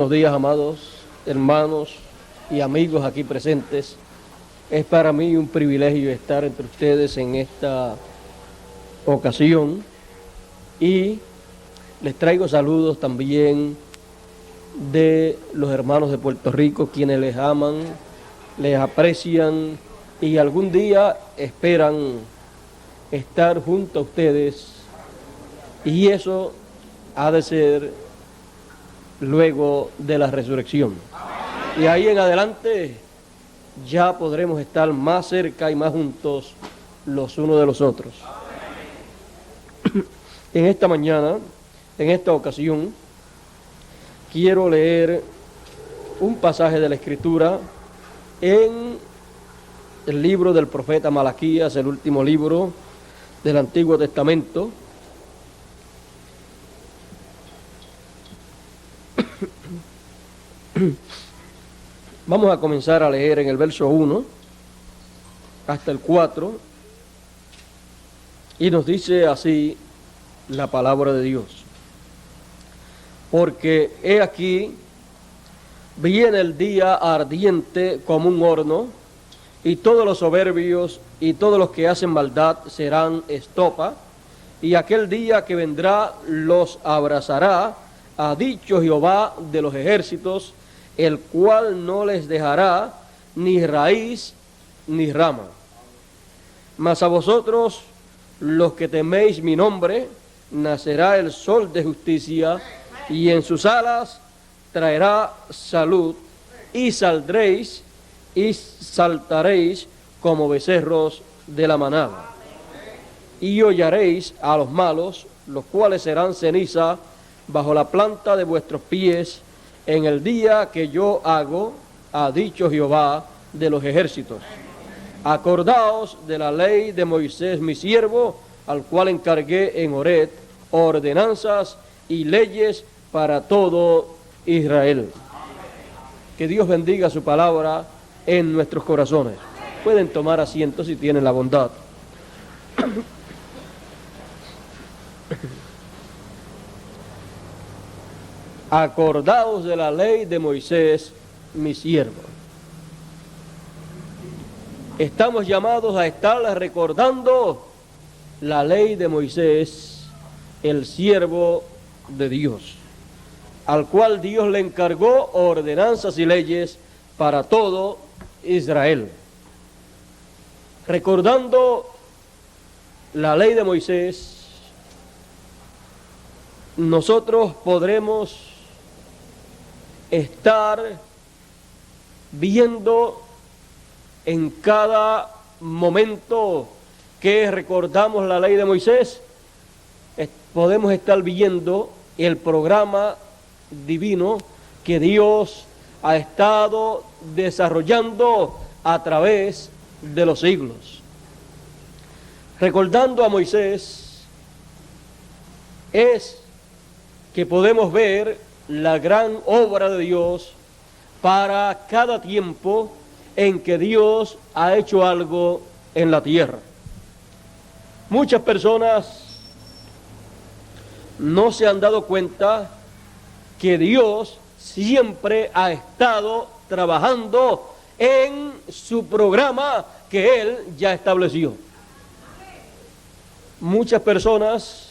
Buenos días, amados hermanos y amigos aquí presentes. Es para mí un privilegio estar entre ustedes en esta ocasión y les traigo saludos también de los hermanos de Puerto Rico, quienes les aman, les aprecian y algún día esperan estar junto a ustedes, y eso ha de ser luego de la resurrección. Y ahí en adelante ya podremos estar más cerca y más juntos los unos de los otros. En esta mañana, en esta ocasión, quiero leer un pasaje de la Escritura en el libro del profeta Malaquías, el último libro del Antiguo Testamento. Vamos a comenzar a leer en el verso 1 hasta el 4, y nos dice así la palabra de Dios: porque he aquí, viene el día ardiente como un horno, y todos los soberbios y todos los que hacen maldad serán estopa, y aquel día que vendrá los abrazará, ha dicho Jehová de los ejércitos, el cual no les dejará ni raíz ni rama. Mas a vosotros, los que teméis mi nombre, nacerá el sol de justicia, y en sus alas traerá salud, y saldréis y saltaréis como becerros de la manada. Y hollaréis a los malos, los cuales serán ceniza bajo la planta de vuestros pies, en el día que yo hago, ha dicho Jehová de los ejércitos. Acordaos de la ley de Moisés mi siervo, al cual encargué en Horeb ordenanzas y leyes para todo Israel. Que Dios bendiga su palabra en nuestros corazones. Pueden tomar asiento si tienen la bondad. Acordaos de la ley de Moisés, mi siervo. Estamos llamados a estar recordando la ley de Moisés, el siervo de Dios, al cual Dios le encargó ordenanzas y leyes para todo Israel. Recordando la ley de Moisés, nosotros podremos estar viendo en cada momento que recordamos la ley de Moisés, podemos estar viendo el programa divino que Dios ha estado desarrollando a través de los siglos. Recordando a Moisés es que podemos ver la gran obra de Dios para cada tiempo en que Dios ha hecho algo en la tierra. Muchas personas no se han dado cuenta que Dios siempre ha estado trabajando en su programa que Él ya estableció. Muchas personas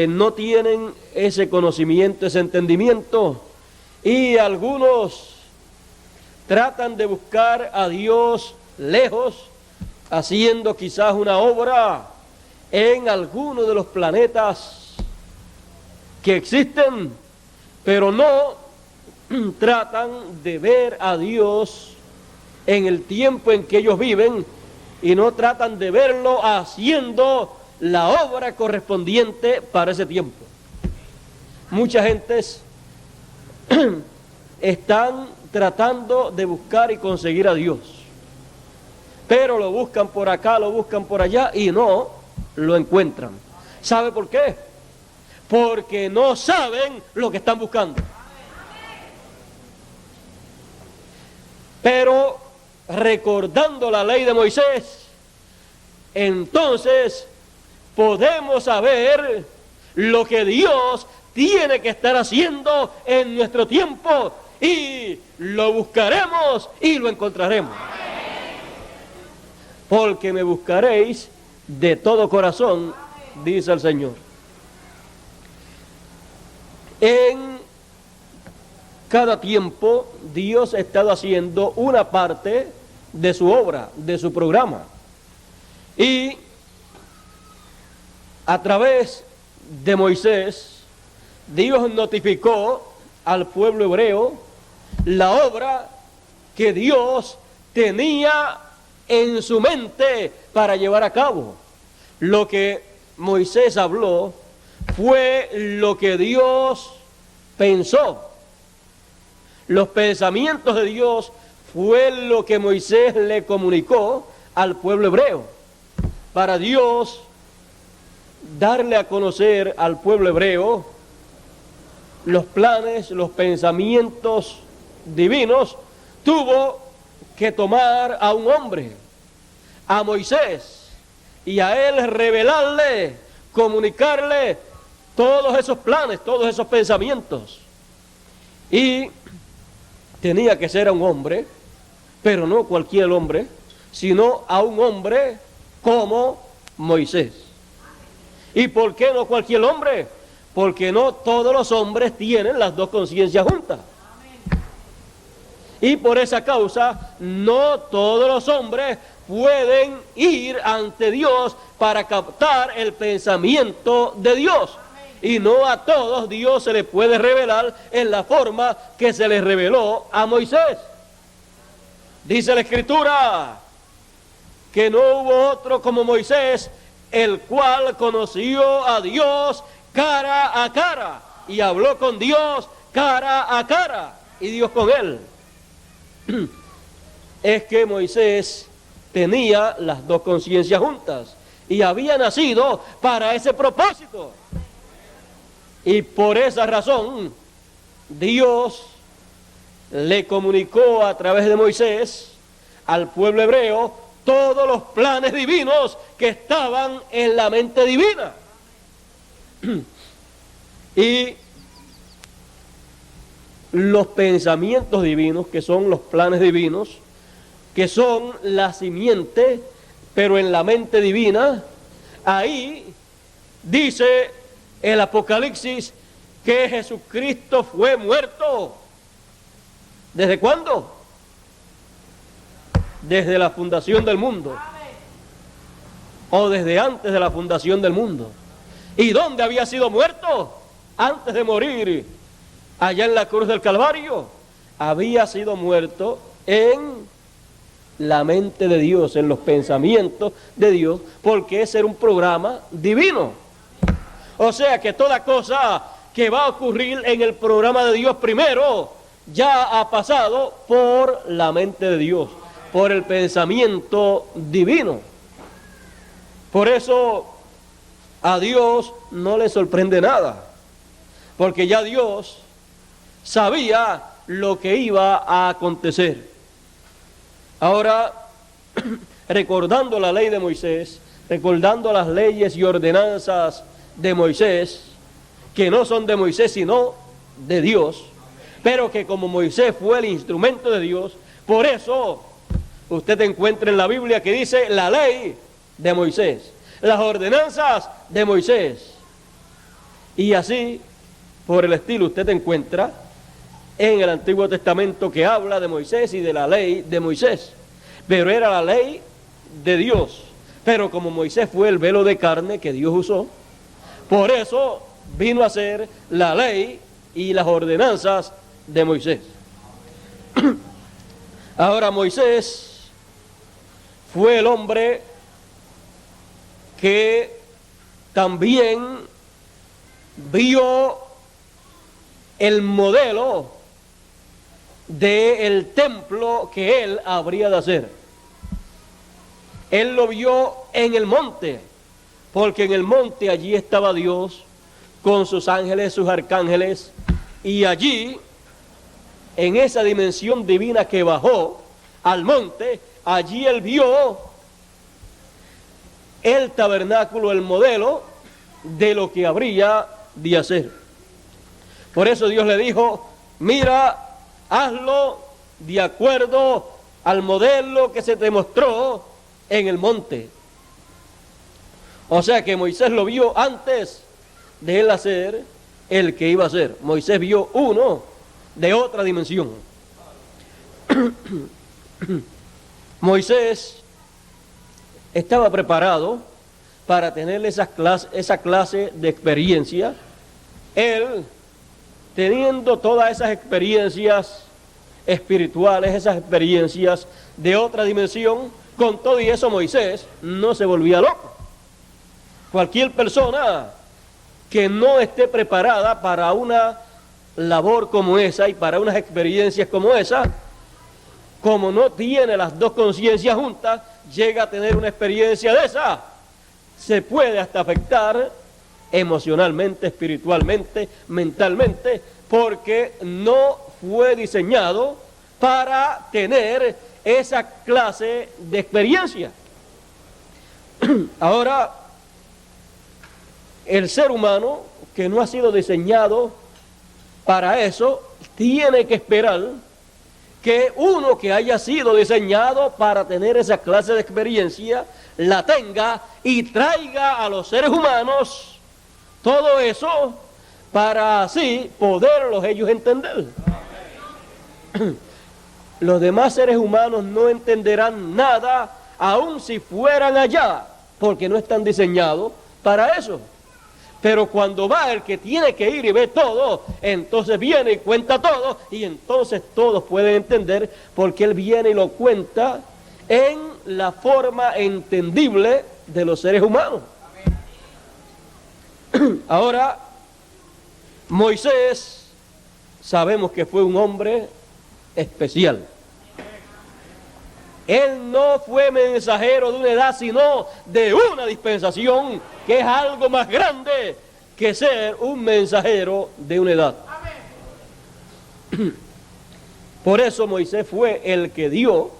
no tienen ese conocimiento, ese entendimiento, y algunos tratan de buscar a Dios lejos, haciendo quizás una obra en alguno de los planetas que existen, pero no tratan de ver a Dios en el tiempo en que ellos viven, y no tratan de verlo haciendo la obra correspondiente para ese tiempo. Muchas gentes están tratando de buscar y conseguir a Dios, pero lo buscan por acá, lo buscan por allá y no lo encuentran. ¿Sabe por qué? Porque no saben lo que están buscando. Pero recordando la ley de Moisés, entonces podemos saber lo que Dios tiene que estar haciendo en nuestro tiempo, y lo buscaremos y lo encontraremos. Porque me buscaréis de todo corazón, dice el Señor. En cada tiempo Dios ha estado haciendo una parte de su obra, de su programa. Y a través de Moisés, Dios notificó al pueblo hebreo la obra que Dios tenía en su mente para llevar a cabo. Lo que Moisés habló fue lo que Dios pensó. Los pensamientos de Dios fue lo que Moisés le comunicó al pueblo hebreo. Para Dios darle a conocer al pueblo hebreo los planes, los pensamientos divinos, tuvo que tomar a un hombre, a Moisés, y a él revelarle, comunicarle todos esos planes, todos esos pensamientos. Y tenía que ser a un hombre, pero no cualquier hombre, sino a un hombre como Moisés. ¿Y por qué no cualquier hombre? Porque no todos los hombres tienen las dos conciencias juntas. Y por esa causa, no todos los hombres pueden ir ante Dios para captar el pensamiento de Dios. Y no a todos Dios se les puede revelar en la forma que se les reveló a Moisés. Dice la Escritura que no hubo otro como Moisés, el cual conoció a Dios cara a cara y habló con Dios cara a cara, y Dios con él. Es que Moisés tenía las dos conciencias juntas y había nacido para ese propósito. Y por esa razón, Dios le comunicó a través de Moisés al pueblo hebreo todos los planes divinos que estaban en la mente divina. Y los pensamientos divinos, que son los planes divinos, que son la simiente, pero en la mente divina, ahí dice el Apocalipsis que Jesucristo fue muerto. ¿Desde cuándo? Desde la fundación del mundo. O desde antes de la fundación del mundo. ¿Y dónde había sido muerto? Antes de morir, allá en la cruz del Calvario, había sido muerto en la mente de Dios, en los pensamientos de Dios, porque ese era un programa divino. O sea que toda cosa que va a ocurrir en el programa de Dios primero, ya ha pasado por la mente de Dios, por el pensamiento divino. Por eso a Dios no le sorprende nada, porque ya Dios sabía lo que iba a acontecer. Ahora, recordando la ley de Moisés, recordando las leyes y ordenanzas de Moisés, que no son de Moisés sino de Dios, pero que como Moisés fue el instrumento de Dios, por eso usted encuentra en la Biblia que dice la ley de Moisés, las ordenanzas de Moisés, y así por el estilo usted encuentra en el Antiguo Testamento que habla de Moisés y de la ley de Moisés, pero era la ley de Dios. Pero como Moisés fue el velo de carne que Dios usó, por eso vino a ser la ley y las ordenanzas de Moisés. Ahora Moisés fue el hombre que también vio el modelo del templo que él habría de hacer. Él lo vio en el monte, porque en el monte allí estaba Dios con sus ángeles, sus arcángeles, y allí, en esa dimensión divina que bajó al monte, allí él vio el tabernáculo, el modelo de lo que habría de hacer. Por eso Dios le dijo, mira, hazlo de acuerdo al modelo que se te mostró en el monte. O sea que Moisés lo vio antes de él hacer el que iba a hacer. Moisés vio uno de otra dimensión. Moisés estaba preparado para tener esa clase de experiencia. Él, teniendo todas esas experiencias espirituales, esas experiencias de otra dimensión, con todo y eso Moisés no se volvía loco. Cualquier persona que no esté preparada para una labor como esa y para unas experiencias como esa, como no tiene las dos conciencias juntas, llega a tener una experiencia de esa, se puede hasta afectar emocionalmente, espiritualmente, mentalmente, porque no fue diseñado para tener esa clase de experiencia. Ahora, el ser humano que no ha sido diseñado para eso, tiene que esperar que uno que haya sido diseñado para tener esa clase de experiencia, la tenga y traiga a los seres humanos todo eso para así poderlos ellos entender. Los demás seres humanos no entenderán nada, aun si fueran allá, porque no están diseñados para eso. Pero cuando va el que tiene que ir y ve todo, entonces viene y cuenta todo, y entonces todos pueden entender, porque él viene y lo cuenta en la forma entendible de los seres humanos. Ahora, Moisés, sabemos que fue un hombre especial. Él no fue mensajero de una edad, sino de una dispensación, que es algo más grande que ser un mensajero de una edad. Por eso Moisés fue el que dio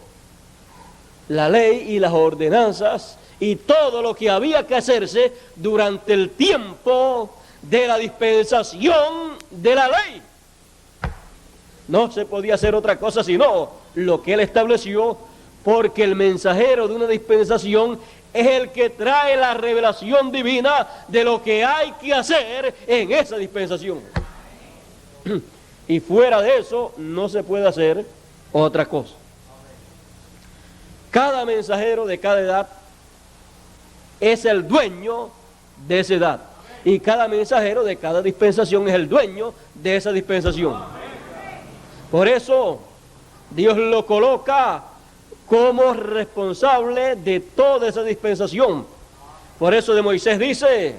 la ley y las ordenanzas y todo lo que había que hacerse durante el tiempo de la dispensación de la ley. No se podía hacer otra cosa sino lo que él estableció, porque el mensajero de una dispensación es el que trae la revelación divina de lo que hay que hacer en esa dispensación. Y fuera de eso no se puede hacer otra cosa. Cada mensajero de cada edad es el dueño de esa edad. Y cada mensajero de cada dispensación es el dueño de esa dispensación. Por eso Dios lo coloca como responsable de toda esa dispensación. Por eso de Moisés dice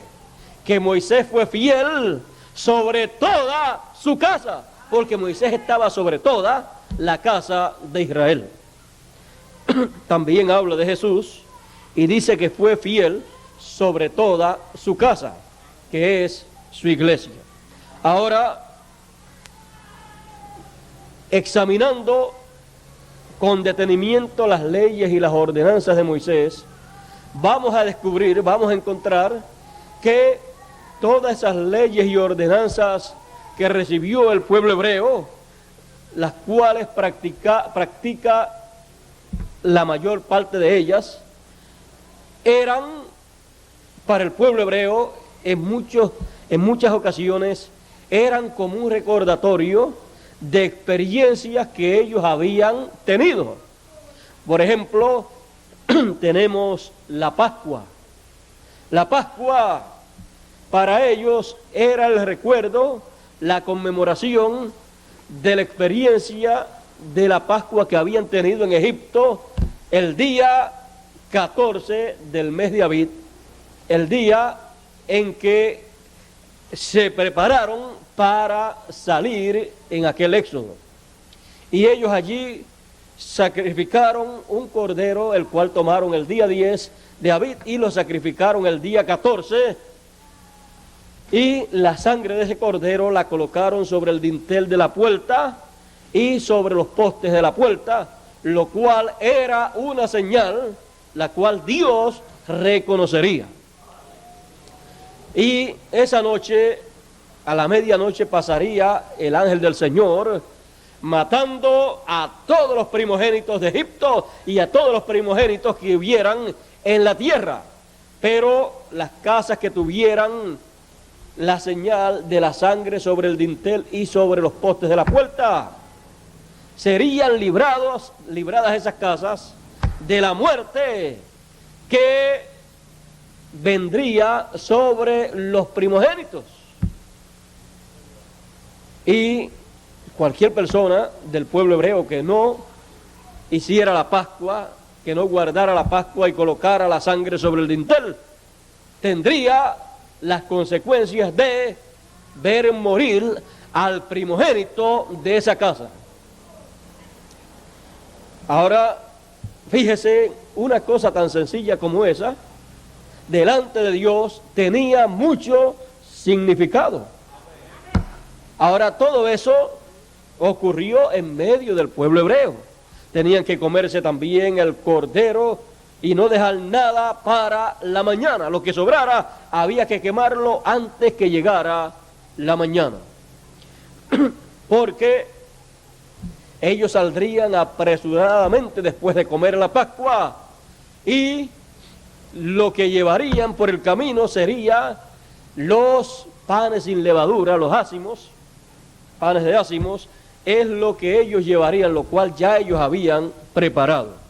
que Moisés fue fiel sobre toda su casa, porque Moisés estaba sobre toda la casa de Israel. También habla de Jesús y dice que fue fiel sobre toda su casa, que es su iglesia. Ahora, examinando con detenimiento las leyes y las ordenanzas de Moisés, vamos a descubrir, vamos a encontrar que todas esas leyes y ordenanzas que recibió el pueblo hebreo, las cuales practica la mayor parte de ellas, eran para el pueblo hebreo en muchas ocasiones eran como un recordatorio de experiencias que ellos habían tenido. Por ejemplo, tenemos la Pascua. La Pascua para ellos era el recuerdo, la conmemoración de la experiencia de la Pascua que habían tenido en Egipto el día 14 del mes de Abib, el día en que se prepararon para salir en aquel éxodo. Y ellos allí sacrificaron un cordero, el cual tomaron el día 10 de Abib y lo sacrificaron el día 14. Y la sangre de ese cordero la colocaron sobre el dintel de la puerta y sobre los postes de la puerta, lo cual era una señal la cual Dios reconocería. Y esa noche a la medianoche pasaría el ángel del Señor matando a todos los primogénitos de Egipto y a todos los primogénitos que hubieran en la tierra. Pero las casas que tuvieran la señal de la sangre sobre el dintel y sobre los postes de la puerta, serían libradas esas casas de la muerte que vendría sobre los primogénitos. Y cualquier persona del pueblo hebreo que no hiciera la Pascua, que no guardara la Pascua y colocara la sangre sobre el dintel, tendría las consecuencias de ver morir al primogénito de esa casa. Ahora, fíjese, una cosa tan sencilla como esa, delante de Dios tenía mucho significado. Ahora, todo eso ocurrió en medio del pueblo hebreo. Tenían que comerse también el cordero y no dejar nada para la mañana. Lo que sobrara había que quemarlo antes que llegara la mañana. Porque ellos saldrían apresuradamente después de comer la Pascua y lo que llevarían por el camino sería los panes sin levadura, los ácimos, panes de ácimos, es lo que ellos llevarían, lo cual ya ellos habían preparado.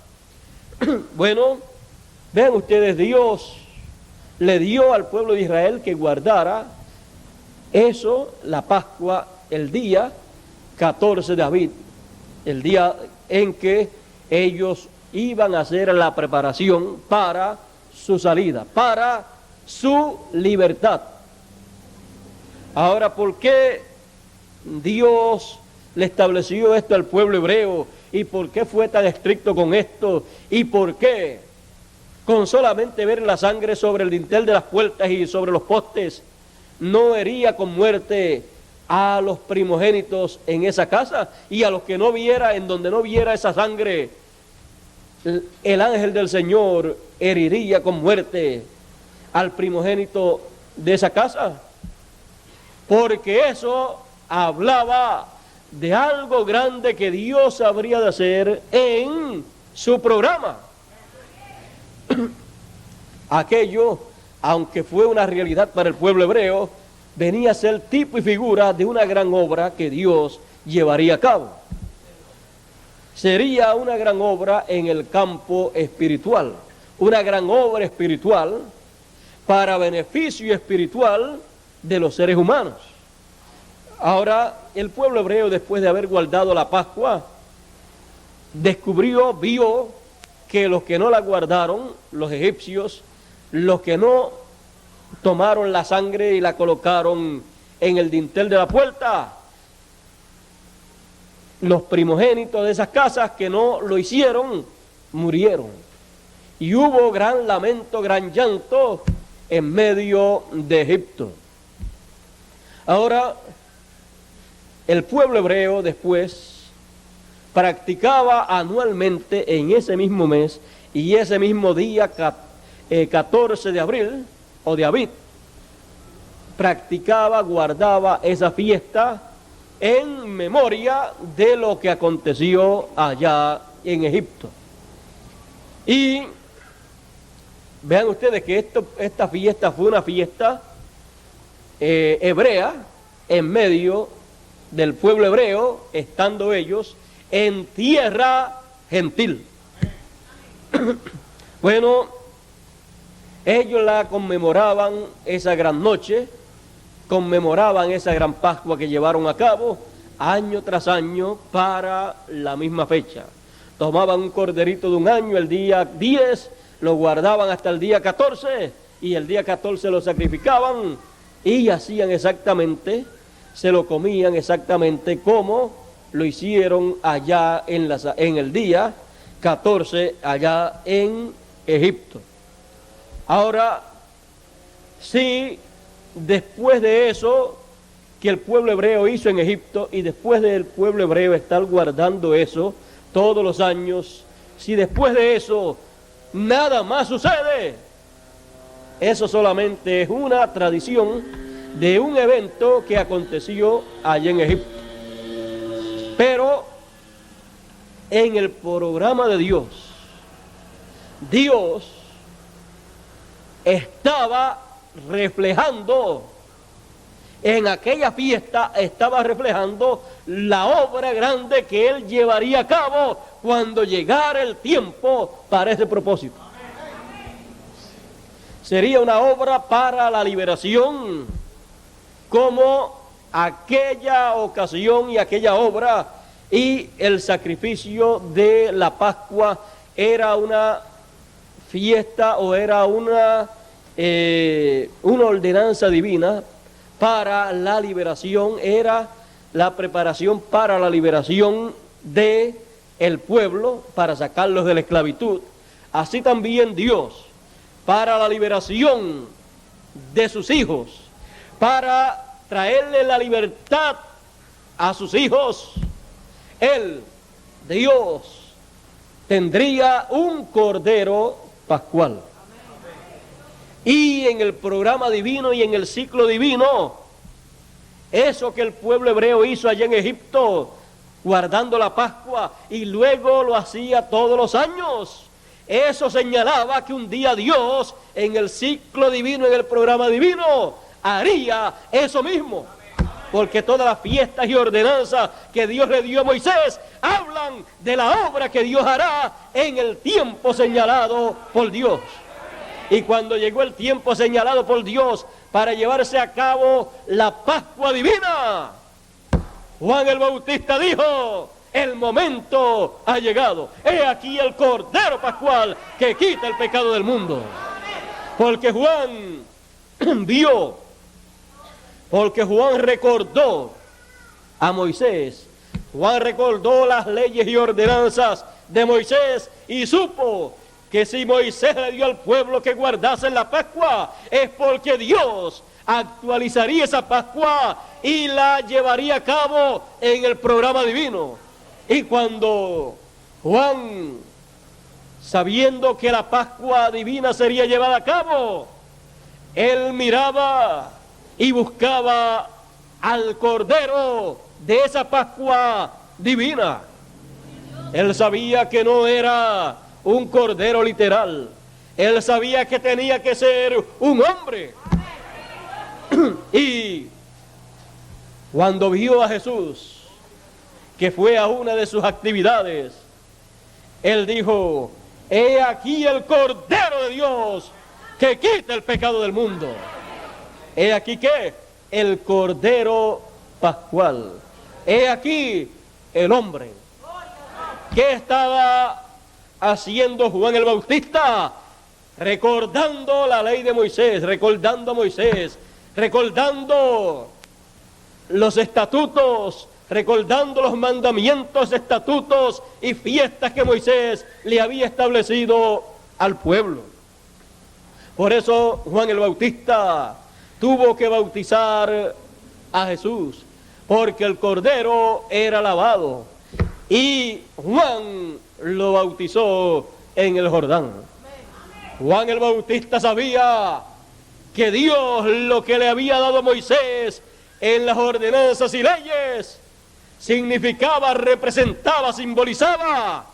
Bueno, vean ustedes, Dios le dio al pueblo de Israel que guardara eso, la Pascua, el día 14 de Abib, el día en que ellos iban a hacer la preparación para su salida, para su libertad. Ahora, ¿por qué Dios le estableció esto al pueblo hebreo? ¿Y por qué fue tan estricto con esto? ¿Y por qué con solamente ver la sangre sobre el dintel de las puertas y sobre los postes no hería con muerte a los primogénitos en esa casa? Y a los que no viera, en donde no viera esa sangre, el ángel del Señor heriría con muerte al primogénito de esa casa. Porque eso hablaba de algo grande que Dios habría de hacer en su programa. Aquello, aunque fue una realidad para el pueblo hebreo, venía a ser tipo y figura de una gran obra que Dios llevaría a cabo. Sería una gran obra en el campo espiritual, una gran obra espiritual para beneficio espiritual de los seres humanos. Ahora, el pueblo hebreo, después de haber guardado la Pascua, vio que los que no la guardaron, los egipcios, los que no tomaron la sangre y la colocaron en el dintel de la puerta, los primogénitos de esas casas que no lo hicieron, murieron. Y hubo gran lamento, gran llanto en medio de Egipto. Ahora, el pueblo hebreo después practicaba anualmente en ese mismo mes y ese mismo día 14 de abril o de Abib, guardaba esa fiesta en memoria de lo que aconteció allá en Egipto. Y vean ustedes que esta fiesta fue una fiesta hebrea en medio del pueblo hebreo, estando ellos en tierra gentil. Bueno, ellos la conmemoraban esa gran noche, conmemoraban esa gran Pascua que llevaron a cabo año tras año para la misma fecha. Tomaban un corderito de un año el día 10, lo guardaban hasta el día 14 y el día 14 lo sacrificaban y hacían exactamente, se lo comían exactamente como lo hicieron allá en el día 14 allá en Egipto. Ahora, si después de eso que el pueblo hebreo hizo en Egipto y después del pueblo hebreo estar guardando eso todos los años, si después de eso nada más sucede, eso solamente es una tradición de un evento que aconteció allá en Egipto. Pero en el programa de Dios, Dios estaba reflejando, en aquella fiesta estaba reflejando la obra grande que Él llevaría a cabo cuando llegara el tiempo para ese propósito. Sería una obra para la liberación, como aquella ocasión y aquella obra y el sacrificio de la Pascua era una fiesta o era una ordenanza divina para la liberación, era la preparación para la liberación de el pueblo, para sacarlos de la esclavitud. Así también Dios, para la liberación de sus hijos, para traerle la libertad a sus hijos, Él, Dios, tendría un cordero pascual. Y en el programa divino y en el ciclo divino, eso que el pueblo hebreo hizo allá en Egipto, guardando la Pascua, y luego lo hacía todos los años, eso señalaba que un día Dios, en el ciclo divino, en el programa divino, haría eso mismo. Porque todas las fiestas y ordenanzas que Dios le dio a Moisés hablan de la obra que Dios hará en el tiempo señalado por Dios. Y cuando llegó el tiempo señalado por Dios para llevarse a cabo la Pascua divina, Juan el Bautista dijo: el momento ha llegado. He aquí el Cordero Pascual que quita el pecado del mundo. Porque Juan vio, porque Juan recordó a Moisés. Juan recordó las leyes y ordenanzas de Moisés y supo que si Moisés le dio al pueblo que guardase la Pascua, es porque Dios actualizaría esa Pascua y la llevaría a cabo en el programa divino. Y cuando Juan, sabiendo que la Pascua divina sería llevada a cabo, él miraba y buscaba al Cordero de esa Pascua divina. Él sabía que no era un cordero literal. Él sabía que tenía que ser un hombre. Y cuando vio a Jesús, que fue a una de sus actividades, él dijo: he aquí el Cordero de Dios que quita el pecado del mundo. He aquí que el Cordero Pascual. He aquí el hombre. ¿Qué estaba haciendo Juan el Bautista? Recordando la ley de Moisés, recordando a Moisés, recordando los estatutos, recordando los mandamientos, estatutos y fiestas que Moisés le había establecido al pueblo. Por eso Juan el Bautista tuvo que bautizar a Jesús, porque el Cordero era lavado, y Juan lo bautizó en el Jordán. Juan el Bautista sabía que Dios lo que le había dado a Moisés en las ordenanzas y leyes significaba, representaba, simbolizaba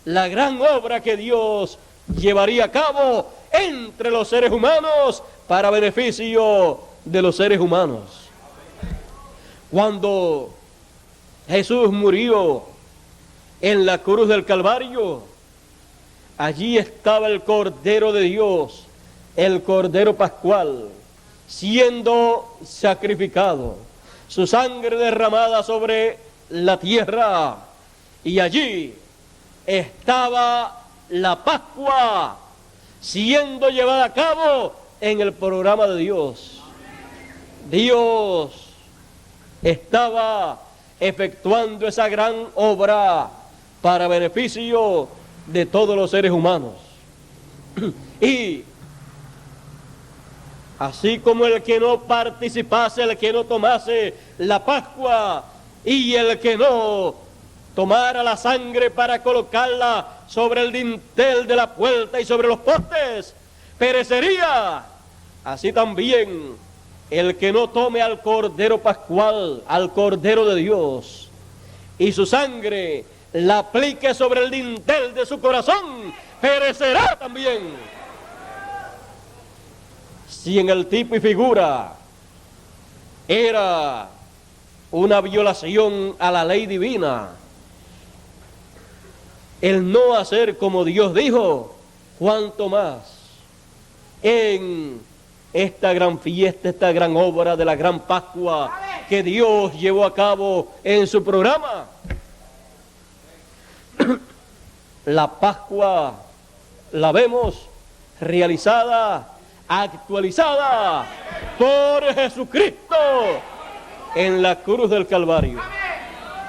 la gran obra que Dios llevaría a cabo entre los seres humanos para beneficio de los seres humanos. Cuando Jesús murió en la cruz del Calvario, allí estaba el Cordero de Dios, el Cordero Pascual, siendo sacrificado, su sangre derramada sobre la tierra, y allí estaba la Pascua siendo llevada a cabo en el programa de Dios. Dios estaba efectuando esa gran obra para beneficio de todos los seres humanos. Y así como el que no participase, el que no tomase la Pascua, y el que no tomara la sangre para colocarla sobre el dintel de la puerta y sobre los postes, perecería. Así también el que no tome al Cordero Pascual, al Cordero de Dios, y su sangre la aplique sobre el dintel de su corazón, perecerá también. Si en el tipo y figura era una violación a la ley divina, el no hacer como Dios dijo, cuanto más en esta gran fiesta, esta gran obra de la gran Pascua que Dios llevó a cabo en su programa. La Pascua la vemos realizada, actualizada por Jesucristo en la cruz del Calvario.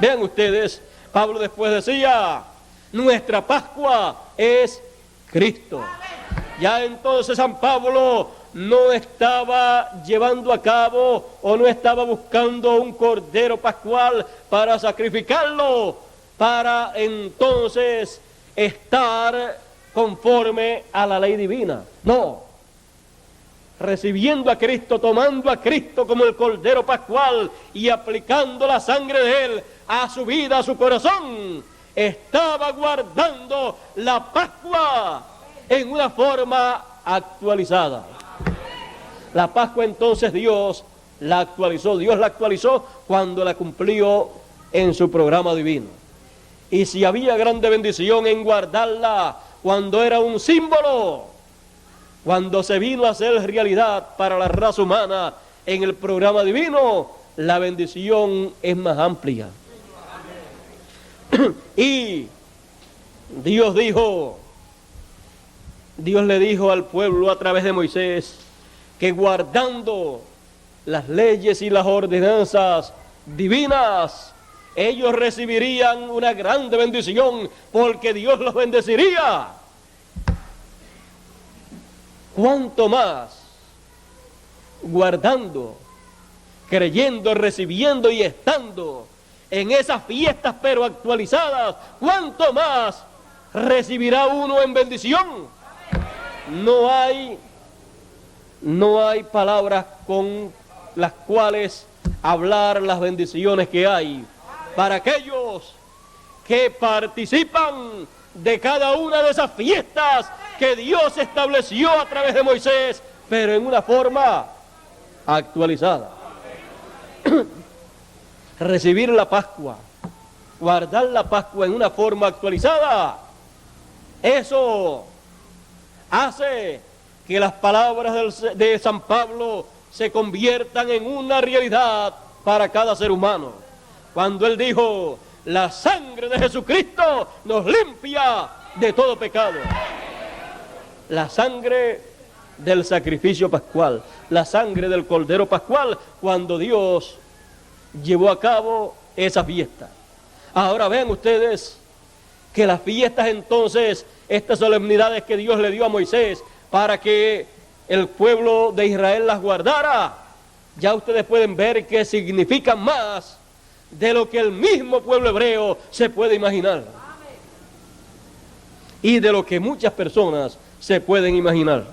Vean ustedes, Pablo después decía, nuestra Pascua es Cristo. Ya entonces San Pablo no estaba llevando a cabo o no estaba buscando un cordero pascual para sacrificarlo, para entonces estar conforme a la ley divina. No, recibiendo a Cristo, tomando a Cristo como el cordero pascual y aplicando la sangre de Él a su vida, a su corazón, estaba guardando la Pascua en una forma actualizada. La Pascua entonces Dios la actualizó cuando la cumplió en su programa divino. Y si había grande bendición en guardarla cuando era un símbolo, cuando se vino a hacer realidad para la raza humana en el programa divino, la bendición es más amplia. Y Dios le dijo al pueblo a través de Moisés que guardando las leyes y las ordenanzas divinas, ellos recibirían una grande bendición porque Dios los bendeciría. ¿Cuánto más guardando, creyendo, recibiendo y estando en esas fiestas pero actualizadas, cuánto más recibirá uno en bendición? No hay palabras con las cuales hablar las bendiciones que hay para aquellos que participan de cada una de esas fiestas que Dios estableció a través de Moisés, pero en una forma actualizada. Recibir la Pascua, guardar la Pascua en una forma actualizada, eso hace que las palabras de San Pablo se conviertan en una realidad para cada ser humano. Cuando él dijo, la sangre de Jesucristo nos limpia de todo pecado. La sangre del sacrificio pascual, la sangre del Cordero Pascual, cuando Dios llevó a cabo esa fiesta. Ahora vean ustedes que las fiestas entonces, estas solemnidades que Dios le dio a Moisés para que el pueblo de Israel las guardara, ya ustedes pueden ver que significan más de lo que el mismo pueblo hebreo se puede imaginar. Y de lo que muchas personas se pueden imaginar.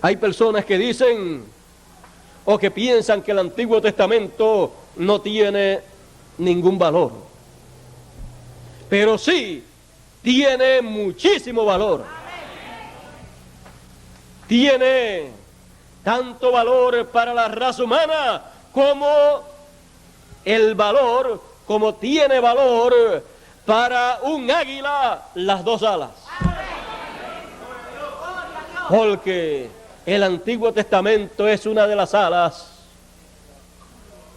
Hay personas que dicen o que piensan que el Antiguo Testamento no tiene ningún valor. Pero sí tiene muchísimo valor. Tiene tanto valor para la raza humana como tiene valor para un águila las dos alas. Porque el Antiguo Testamento es una de las alas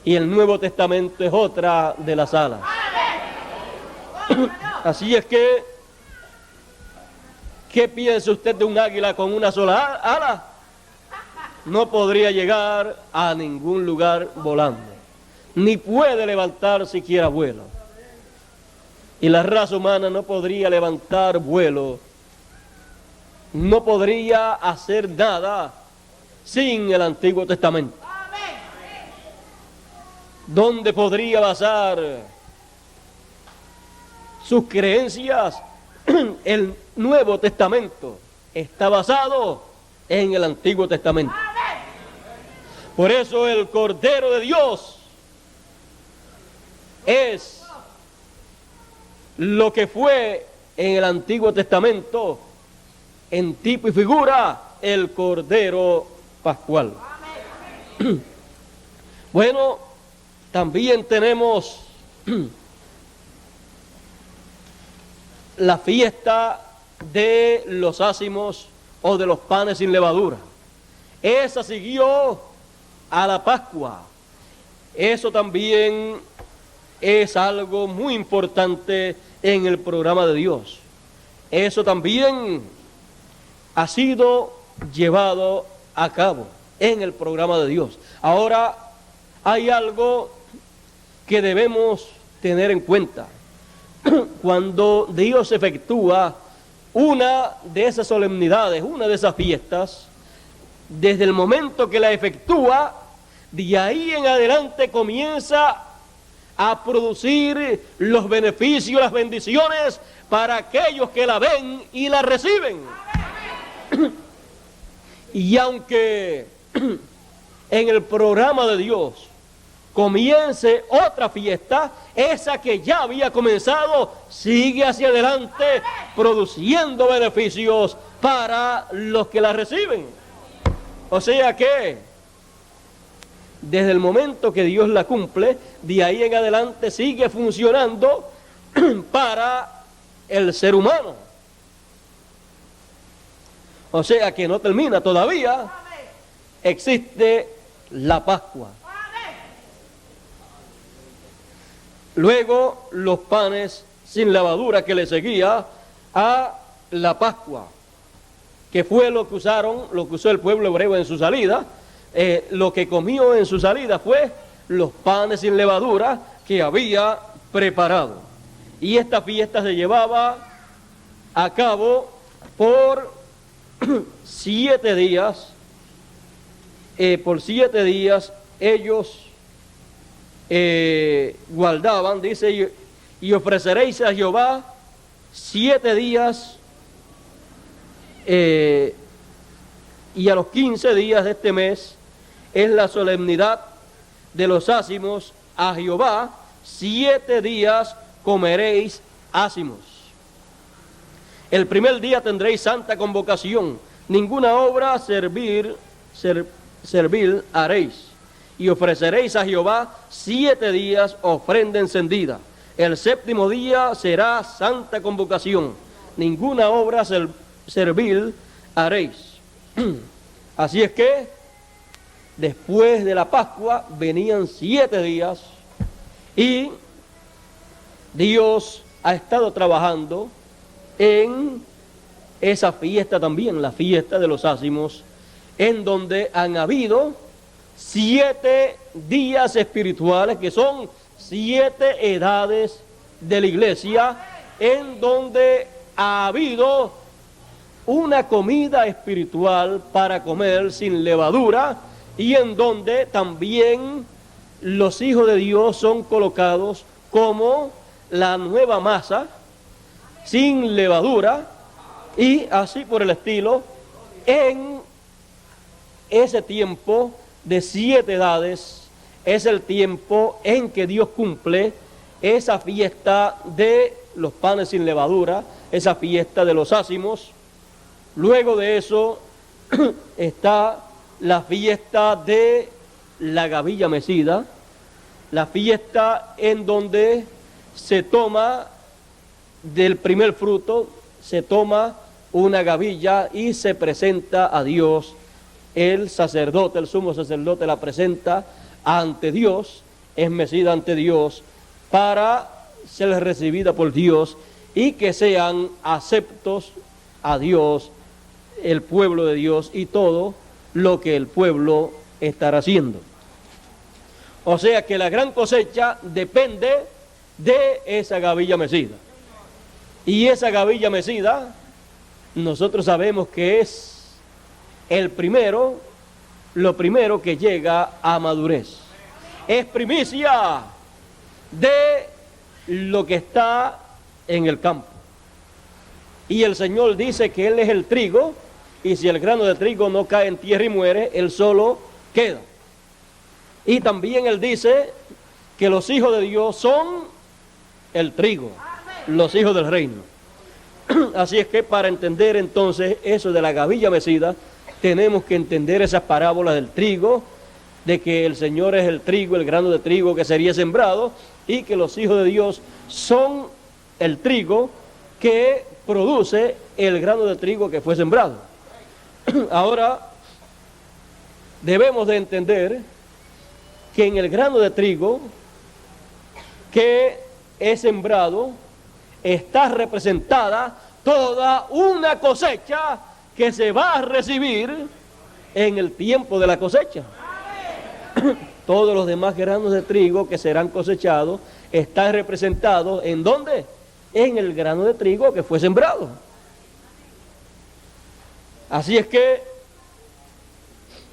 y el Nuevo Testamento es otra de las alas. Así es que, ¿qué piensa usted de un águila con una sola ala? No podría llegar a ningún lugar volando, ni puede levantar siquiera vuelo. Y la raza humana no podría levantar vuelo, no podría hacer nada sin el Antiguo Testamento. ¿Dónde podría basar sus creencias? El Nuevo Testamento está basado en el Antiguo Testamento. Por eso el Cordero de Dios es lo que fue en el Antiguo Testamento, en tipo y figura, el Cordero Pascual. Bueno, también tenemos la fiesta de los ácimos o de los panes sin levadura. Esa siguió a la Pascua. Eso también es algo muy importante en el programa de Dios. Eso también ha sido llevado a cabo en el programa de Dios. Ahora, hay algo que debemos tener en cuenta. Cuando Dios efectúa una de esas solemnidades, una de esas fiestas, desde el momento que la efectúa, de ahí en adelante comienza a producir los beneficios, las bendiciones para aquellos que la ven y la reciben. Y aunque en el programa de Dios comience otra fiesta, esa que ya había comenzado sigue hacia adelante produciendo beneficios para los que la reciben. O sea que desde el momento que Dios la cumple, de ahí en adelante sigue funcionando para el ser humano. O sea que no termina todavía, existe la Pascua. Luego los panes sin levadura que le seguía a la Pascua, que fue lo que usó el pueblo hebreo en su salida. Lo que comió en su salida fue los panes sin levadura que había preparado. Y esta fiesta se llevaba a cabo por 7 días. Por 7 días ellos guardaban, dice, y ofreceréis a Jehová 7 días, y a los 15 días de este mes es la solemnidad de los ácimos a Jehová. 7 días comeréis ácimos. El primer día tendréis santa convocación, ninguna obra servil haréis, y ofreceréis a Jehová 7 días ofrenda encendida. El 7º día será santa convocación, ninguna obra servil haréis. Así es que después de la Pascua venían 7 días y Dios ha estado trabajando en esa fiesta también, la fiesta de los ácimos, en donde han habido 7 días espirituales, que son 7 edades de la iglesia, en donde ha habido una comida espiritual para comer sin levadura, y en donde también los hijos de Dios son colocados como la nueva masa sin levadura, y así por el estilo. En ese tiempo de 7 edades es el tiempo en que Dios cumple esa fiesta de los panes sin levadura, esa fiesta de los ácimos. Luego de eso está la fiesta de la gavilla mecida, la fiesta en donde se toma del primer fruto, se toma una gavilla y se presenta a Dios. El sacerdote, el sumo sacerdote, la presenta ante Dios, es mecida ante Dios para ser recibida por Dios y que sean aceptos a Dios, el pueblo de Dios y todo lo que el pueblo estará haciendo. O sea que la gran cosecha depende de esa gavilla mecida. Y esa gavilla mecida, nosotros sabemos que es lo primero que llega a madurez. Es primicia de lo que está en el campo. Y el Señor dice que Él es el trigo, y si el grano de trigo no cae en tierra y muere, Él solo queda. Y también él dice que los hijos de Dios son el trigo, los hijos del reino. Así es que para entender entonces eso de la gavilla mecida, tenemos que entender esas parábolas del trigo, de que el Señor es el trigo, el grano de trigo que sería sembrado, y que los hijos de Dios son el trigo que produce el grano de trigo que fue sembrado. Ahora, debemos de entender que en el grano de trigo que es sembrado está representada toda una cosecha que se va a recibir en el tiempo de la cosecha. Todos los demás granos de trigo que serán cosechados están representados ¿en dónde? En el grano de trigo que fue sembrado. Así es que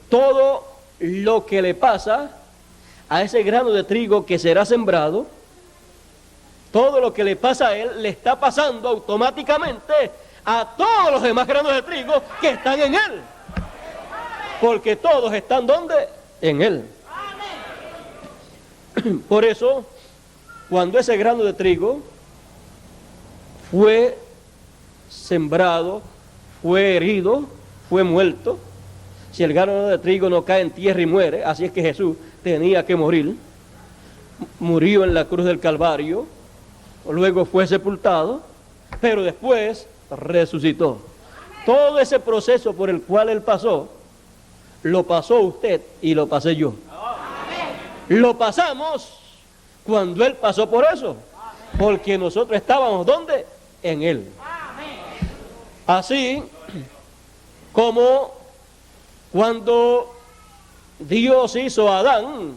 todo lo que le pasa a ese grano de trigo que será sembrado, todo lo que le pasa a él le está pasando automáticamente a todos los demás granos de trigo que están en él. Porque todos están ¿dónde? En él. Por eso, cuando ese grano de trigo fue sembrado, fue herido, fue muerto, si el grano de trigo no cae en tierra y muere, así es que Jesús tenía que morir, murió en la cruz del Calvario, luego fue sepultado, pero después resucitó. Todo ese proceso por el cual él pasó, lo pasó usted y lo pasé yo. Lo pasamos cuando él pasó por eso, porque nosotros estábamos ¿dónde? En él. Así como cuando Dios hizo a Adán,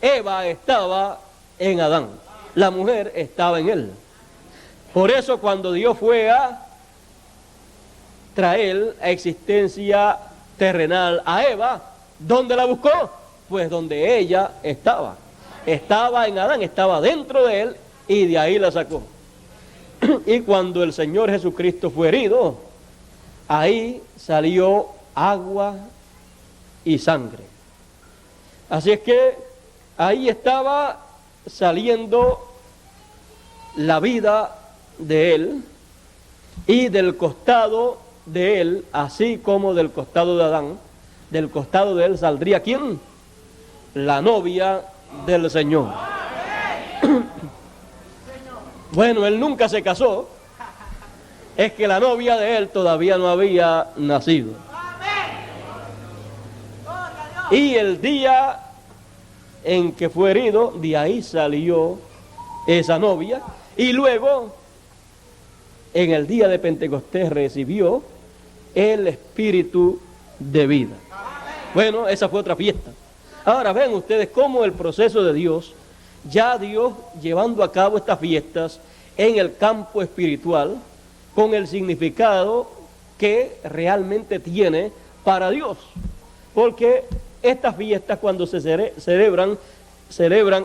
Eva estaba en Adán, la mujer estaba en él. Por eso cuando Dios fue a traer a existencia terrenal a Eva, ¿dónde la buscó? Pues donde ella estaba. Estaba en Adán, estaba dentro de él y de ahí la sacó. Y cuando el Señor Jesucristo fue herido, ahí salió agua y sangre. Así es que ahí estaba saliendo la vida de él, y del costado de él, así como del costado de Adán, del costado de él saldría ¿quién? La novia del Señor. Bueno, él nunca se casó, es que la novia de él todavía no había nacido. Y el día en que fue herido, de ahí salió esa novia, y luego en el día de Pentecostés recibió el espíritu de vida. Bueno, esa fue otra fiesta. Ahora ven ustedes cómo el proceso de Dios, ya Dios llevando a cabo estas fiestas en el campo espiritual, con el significado que realmente tiene para Dios. Porque estas fiestas cuando se celebran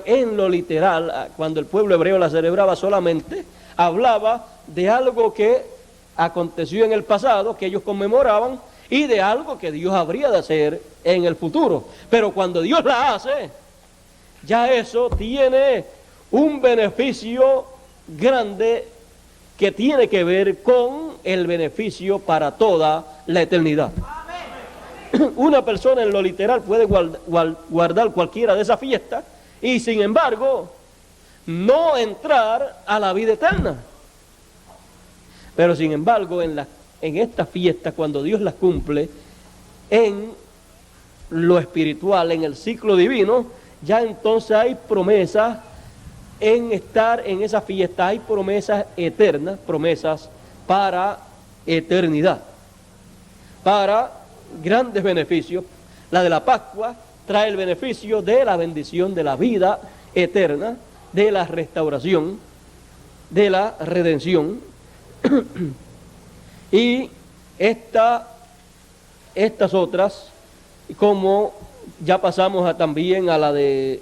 en lo literal, cuando el pueblo hebreo las celebraba solamente, hablaba de algo que aconteció en el pasado, que ellos conmemoraban, y de algo que Dios habría de hacer en el futuro. Pero cuando Dios la hace, ya eso tiene un beneficio grande que tiene que ver con el beneficio para toda la eternidad. Una persona en lo literal puede guardar cualquiera de esas fiestas y sin embargo no entrar a la vida eterna. Pero sin embargo en estas fiestas, cuando Dios las cumple en lo espiritual, en el ciclo divino, ya entonces hay promesas en estar en esa fiesta, hay promesas eternas, promesas para eternidad, para grandes beneficios. La de la Pascua trae el beneficio de la bendición de la vida eterna, de la restauración, de la redención. Y estas otras, como ya pasamos también a la de,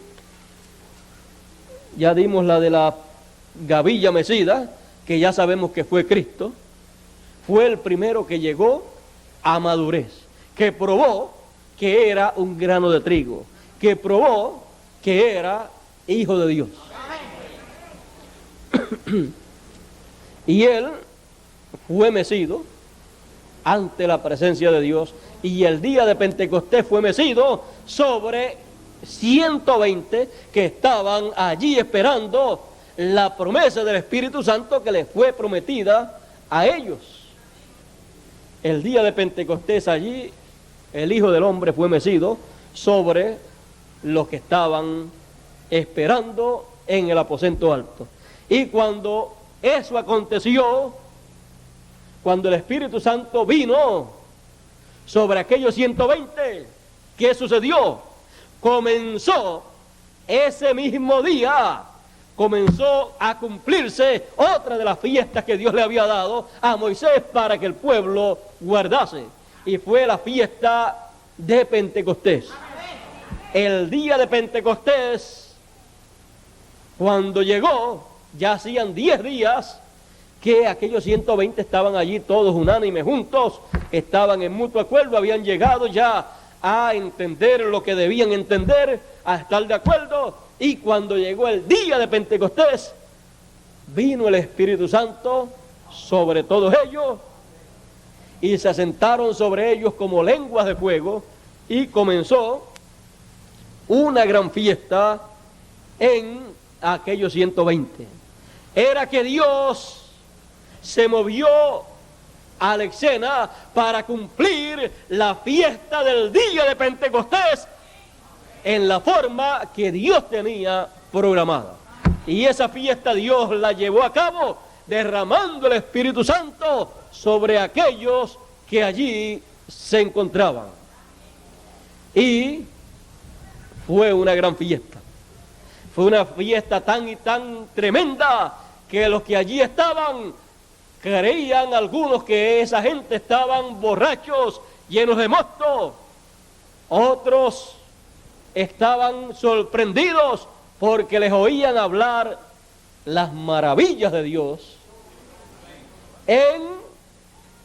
ya dimos la de la gavilla mecida, que ya sabemos que fue Cristo, fue el primero que llegó a madurez, que probó que era un grano de trigo, que probó que era hijo de Dios. Y él fue mecido ante la presencia de Dios, y el día de Pentecostés fue mecido sobre 120 que estaban allí esperando la promesa del Espíritu Santo que les fue prometida a ellos. El día de Pentecostés allí el Hijo del Hombre fue mecido sobre los que estaban esperando en el aposento alto. Y cuando eso aconteció, cuando el Espíritu Santo vino sobre aquellos 120, ¿qué sucedió? Comenzó ese mismo día, comenzó a cumplirse otra de las fiestas que Dios le había dado a Moisés para que el pueblo guardase, y fue la fiesta de Pentecostés. El día de Pentecostés, cuando llegó, ya hacían 10 días que aquellos 120 estaban allí todos unánimes juntos, estaban en mutuo acuerdo, habían llegado ya a entender lo que debían entender, a estar de acuerdo, y cuando llegó el día de Pentecostés, vino el Espíritu Santo sobre todos ellos, y se asentaron sobre ellos como lenguas de fuego, y comenzó una gran fiesta en aquellos 120. Era que Dios se movió a la escena para cumplir la fiesta del día de Pentecostés en la forma que Dios tenía programada. Y esa fiesta Dios la llevó a cabo derramando el Espíritu Santo sobre aquellos que allí se encontraban. Y fue una gran fiesta. Fue una fiesta tan y tan tremenda que los que allí estaban creían algunos que esa gente estaban borrachos, llenos de mosto. Otros estaban sorprendidos porque les oían hablar las maravillas de Dios en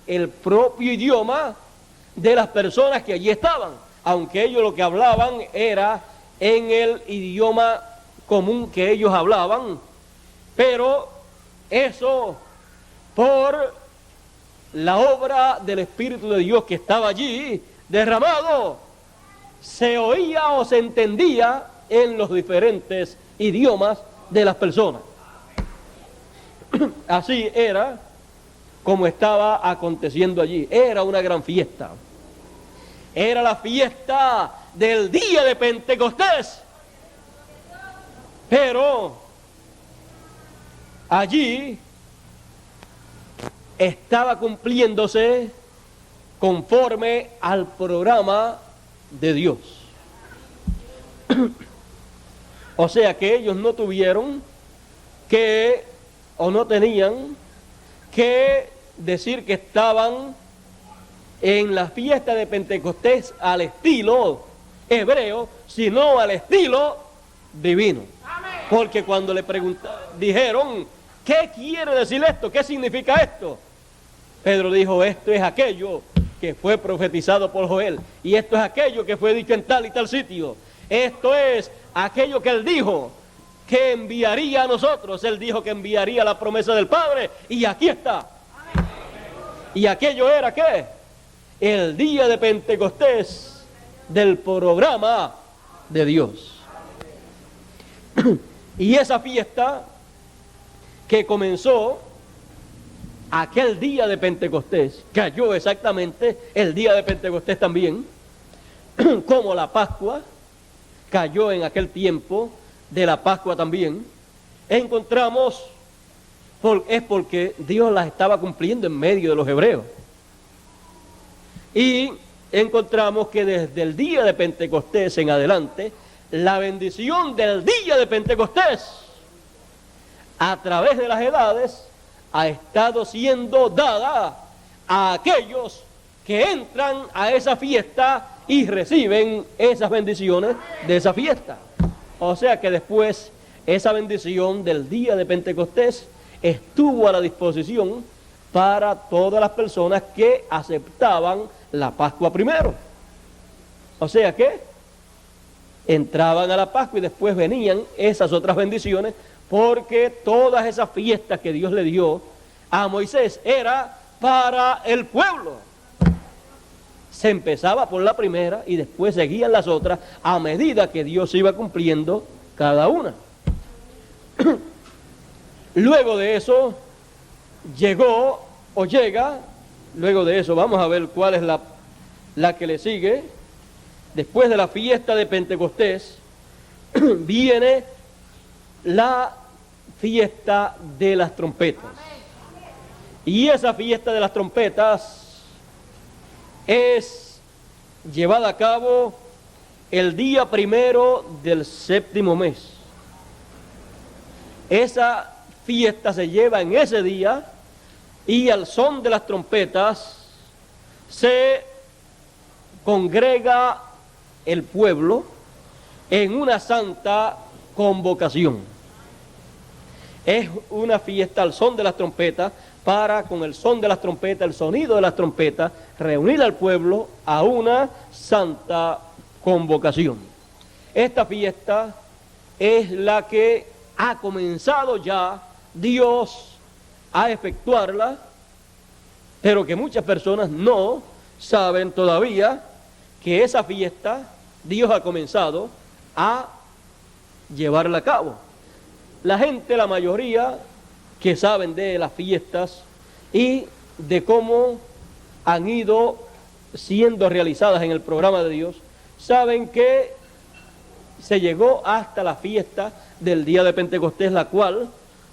el propio idioma de las personas que allí estaban, aunque ellos lo que hablaban era en el idioma común que ellos hablaban, pero eso, por la obra del Espíritu de Dios que estaba allí derramado, se oía o se entendía en los diferentes idiomas de las personas. Así era como estaba aconteciendo allí. Era una gran fiesta. Era la fiesta del día de Pentecostés. Pero allí estaba cumpliéndose conforme al programa de Dios. O sea que ellos no tuvieron que, o no tenían que decir que estaban en la fiesta de Pentecostés al estilo hebreo, sino al estilo divino. Porque cuando le preguntaron, dijeron, ¿qué quiere decir esto? ¿Qué significa esto? Pedro dijo, esto es aquello que fue profetizado por Joel, y esto es aquello que fue dicho en tal y tal sitio. Esto es aquello que él dijo que enviaría a nosotros. Él dijo que enviaría la promesa del Padre, y aquí está. Y aquello era ¿qué? El día de Pentecostés del programa de Dios. Y esa fiesta que comenzó aquel día de Pentecostés, cayó exactamente el día de Pentecostés también, como la Pascua cayó en aquel tiempo de la Pascua también. Encontramos, es porque Dios las estaba cumpliendo en medio de los hebreos. Y encontramos que desde el día de Pentecostés en adelante, la bendición del día de Pentecostés, a través de las edades, ha estado siendo dada a aquellos que entran a esa fiesta y reciben esas bendiciones de esa fiesta. O sea que después esa bendición del día de Pentecostés estuvo a la disposición para todas las personas que aceptaban la Pascua primero. O sea que entraban a la Pascua y después venían esas otras bendiciones, porque todas esas fiestas que Dios le dio a Moisés era para el pueblo. Se empezaba por la primera y después seguían las otras a medida que Dios iba cumpliendo cada una. Luego de eso luego de eso vamos a ver cuál es la que le sigue. Después de la fiesta de Pentecostés viene la fiesta de las trompetas. Y esa fiesta de las trompetas es llevada a cabo el día 1 del 7º mes. Esa fiesta se lleva en ese día y al son de las trompetas se congrega el pueblo en una santa convocación. Es una fiesta al son de las trompetas para, con el son de las trompetas, el sonido de las trompetas, reunir al pueblo a una santa convocación. Esta fiesta es la que ha comenzado ya Dios a efectuarla, pero que muchas personas no saben todavía que esa fiesta Dios ha comenzado a llevarla a cabo. La gente, la mayoría que saben de las fiestas y de cómo han ido siendo realizadas en el programa de Dios, saben que se llegó hasta la fiesta del día de Pentecostés, la cual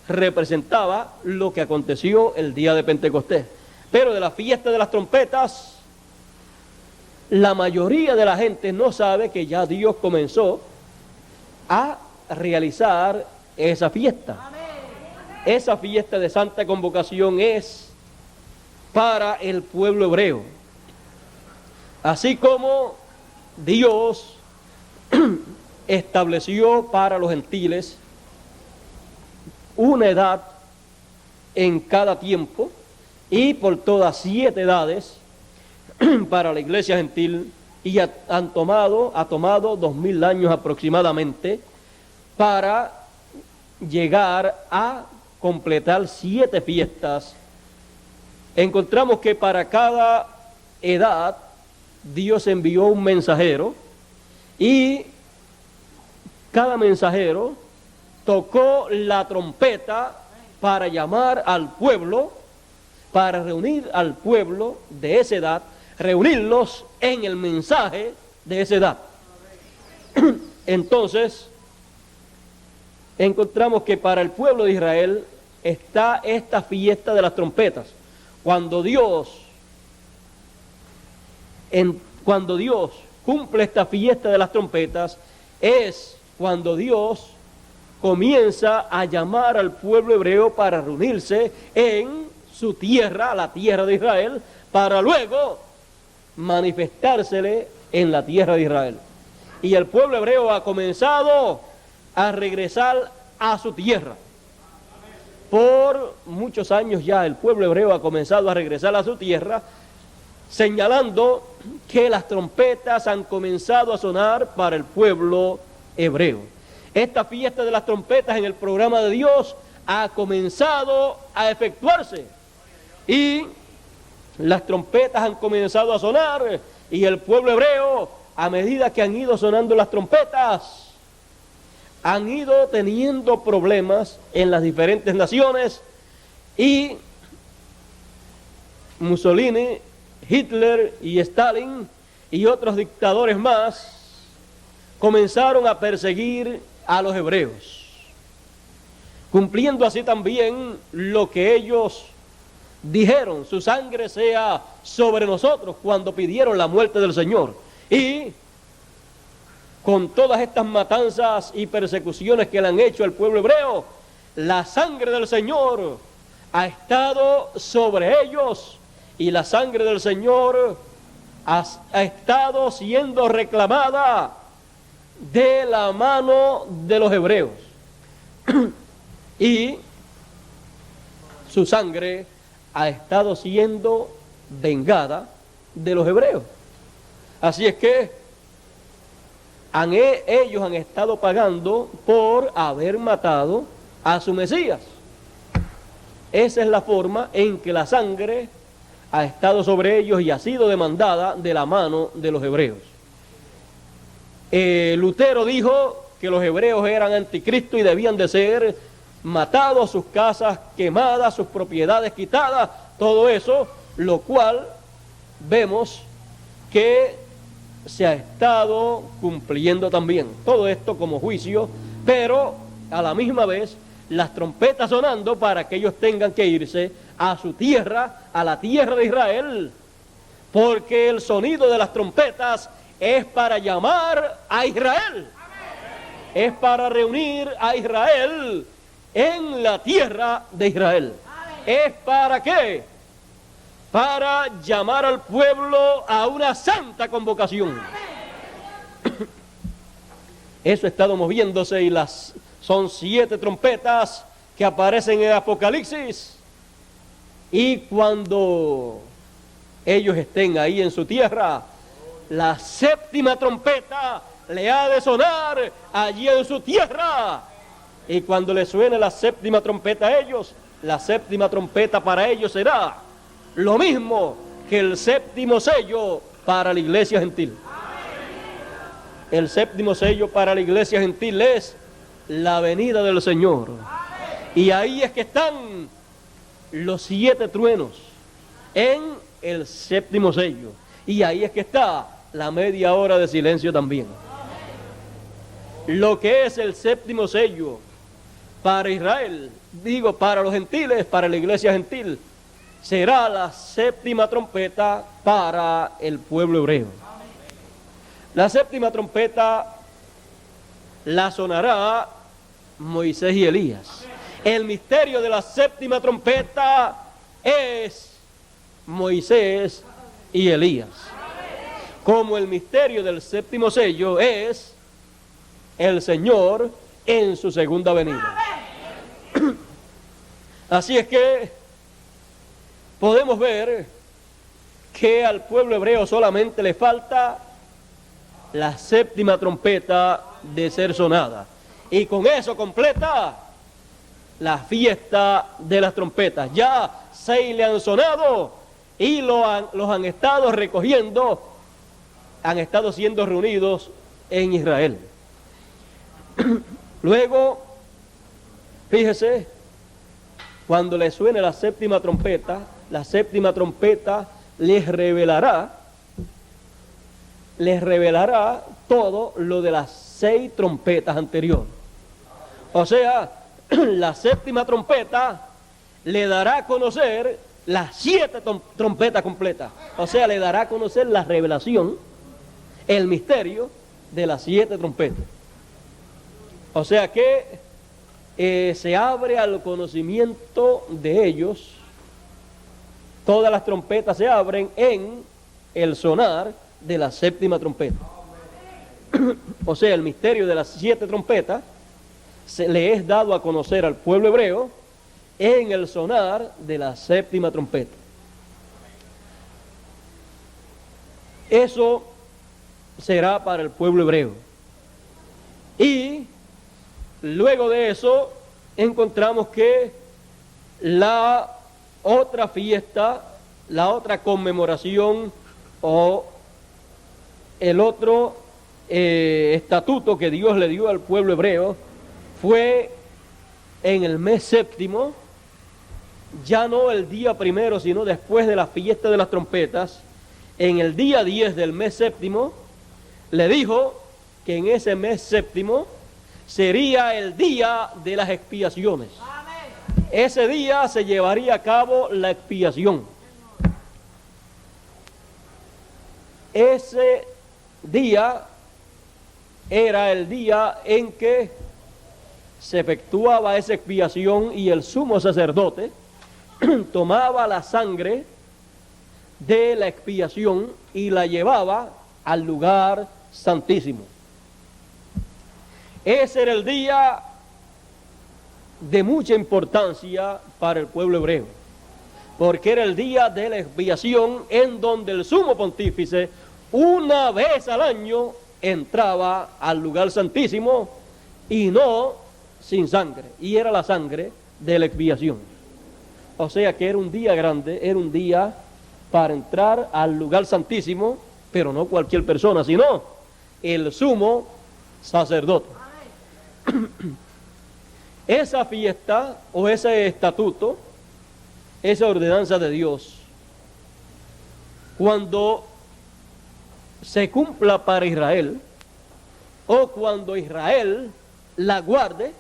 representaba lo que aconteció el día de Pentecostés. Pero de la fiesta de las trompetas, la mayoría de la gente no sabe que ya Dios comenzó a realizar esa fiesta. Esa fiesta de santa convocación es para el pueblo hebreo. Así como Dios estableció para los gentiles una edad en cada tiempo y por todas 7 edades para la iglesia gentil, y ha tomado 2000 años aproximadamente para llegar a completar 7 fiestas. Encontramos que para cada edad Dios envió un mensajero y cada mensajero tocó la trompeta para llamar al pueblo, para reunir al pueblo de esa edad, reunirlos en el mensaje de esa edad. Entonces, encontramos que para el pueblo de Israel está esta fiesta de las trompetas. Cuando Dios cumple esta fiesta de las trompetas, es cuando Dios comienza a llamar al pueblo hebreo para reunirse en su tierra, la tierra de Israel, para luego manifestársele en la tierra de Israel. Y el pueblo hebreo ha comenzado a regresar a su tierra. Por muchos años ya el pueblo hebreo ha comenzado a regresar a su tierra, señalando que las trompetas han comenzado a sonar para el pueblo hebreo. Esta fiesta de las trompetas en el programa de Dios ha comenzado a efectuarse y las trompetas han comenzado a sonar, y el pueblo hebreo, a medida que han ido sonando las trompetas, han ido teniendo problemas en las diferentes naciones, y Mussolini, Hitler y Stalin y otros dictadores más comenzaron a perseguir a los hebreos, cumpliendo así también lo que ellos dijeron: su sangre sea sobre nosotros, cuando pidieron la muerte del Señor. Y con todas estas matanzas y persecuciones que le han hecho al pueblo hebreo, la sangre del Señor ha estado sobre ellos, y la sangre del Señor ha estado siendo reclamada de la mano de los hebreos. Y su sangre ha estado siendo vengada de los hebreos. Así es que ellos han estado pagando por haber matado a su Mesías. Esa es la forma en que la sangre ha estado sobre ellos y ha sido demandada de la mano de los hebreos. Lutero dijo que los hebreos eran anticristo y debían de ser matados, sus casas quemadas, sus propiedades quitadas, todo eso, lo cual vemos que se ha estado cumpliendo también. Todo esto como juicio, pero a la misma vez las trompetas sonando para que ellos tengan que irse a su tierra, a la tierra de Israel, porque el sonido de las trompetas es para llamar a Israel, es para reunir a Israel en la tierra de Israel. ¿Es para qué? Para llamar al pueblo a una santa convocación. Eso ha estado moviéndose y son 7 trompetas que aparecen en Apocalipsis. Y cuando ellos estén ahí en su tierra, la 7ª trompeta le ha de sonar allí en su tierra. Y cuando le suene la 7ª trompeta a ellos, la 7ª trompeta para ellos será lo mismo que el 7º sello para la iglesia gentil. El 7º sello para la iglesia gentil es la venida del Señor. Y ahí es que están los 7 truenos en el 7º sello. Y ahí es que está la media hora de silencio también. Lo que es el 7º sello para Israel, digo para los gentiles, para la iglesia gentil, será la 7ª trompeta para el pueblo hebreo. La 7ª trompeta la sonará Moisés y Elías. El misterio de la 7ª trompeta es Moisés y Elías. Como el misterio del 7º sello es el Señor en su segunda venida. Así es que podemos ver que al pueblo hebreo solamente le falta la 7ª trompeta de ser sonada. Y con eso completa la fiesta de las trompetas. Ya 6 le han sonado y los han estado recogiendo, han estado siendo reunidos en Israel. Luego, fíjese, cuando le suene la 7ª trompeta, la 7ª trompeta les revelará todo lo de las 6 trompetas anteriores. O sea, la 7ª trompeta le dará a conocer las 7 trompetas completas. O sea, le dará a conocer la revelación, el misterio de las 7 trompetas. O sea que se abre al conocimiento de ellos. Todas las trompetas se abren en el sonar de la 7ª trompeta. O sea, el misterio de las 7 trompetas le es dado a conocer al pueblo hebreo en el sonar de la 7ª trompeta. Eso será para el pueblo hebreo. Y luego de eso encontramos que la otra fiesta, la otra conmemoración o el otro estatuto que Dios le dio al pueblo hebreo fue en el mes 7º, ya no el día 1, sino después de la fiesta de las trompetas, en el día 10 del mes 7º, le dijo que en ese mes 7º sería el día de las expiaciones. Ese día se llevaría a cabo la expiación. Ese día era el día en que se efectuaba esa expiación y el sumo sacerdote tomaba la sangre de la expiación y la llevaba al lugar santísimo. Ese era el día de mucha importancia para el pueblo hebreo, porque era el día de la expiación en donde el sumo pontífice una vez al año entraba al lugar santísimo y no sin sangre, y era la sangre de la expiación. O sea que era un día grande, era un día para entrar al lugar santísimo, pero no cualquier persona, sino el sumo sacerdote. Esa fiesta o ese estatuto, esa ordenanza de Dios, cuando se cumpla para Israel, o cuando Israel la guarde,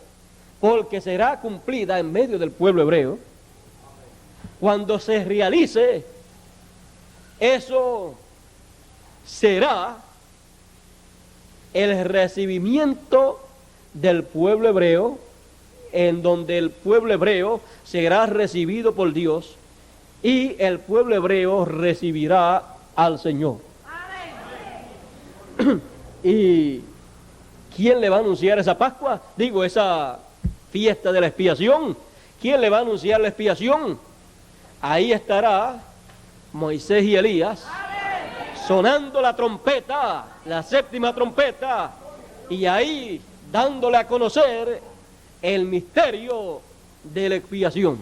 porque será cumplida en medio del pueblo hebreo, cuando se realice, eso será el recibimiento del pueblo hebreo, en donde el pueblo hebreo será recibido por Dios y el pueblo hebreo recibirá al Señor. ¿Y quién le va a anunciar esa Pascua? Digo, esa fiesta de la expiación. ¿Quién le va a anunciar la expiación? Ahí estará Moisés y Elías sonando la trompeta, la séptima trompeta, y ahí dándole a conocer el misterio de la expiación.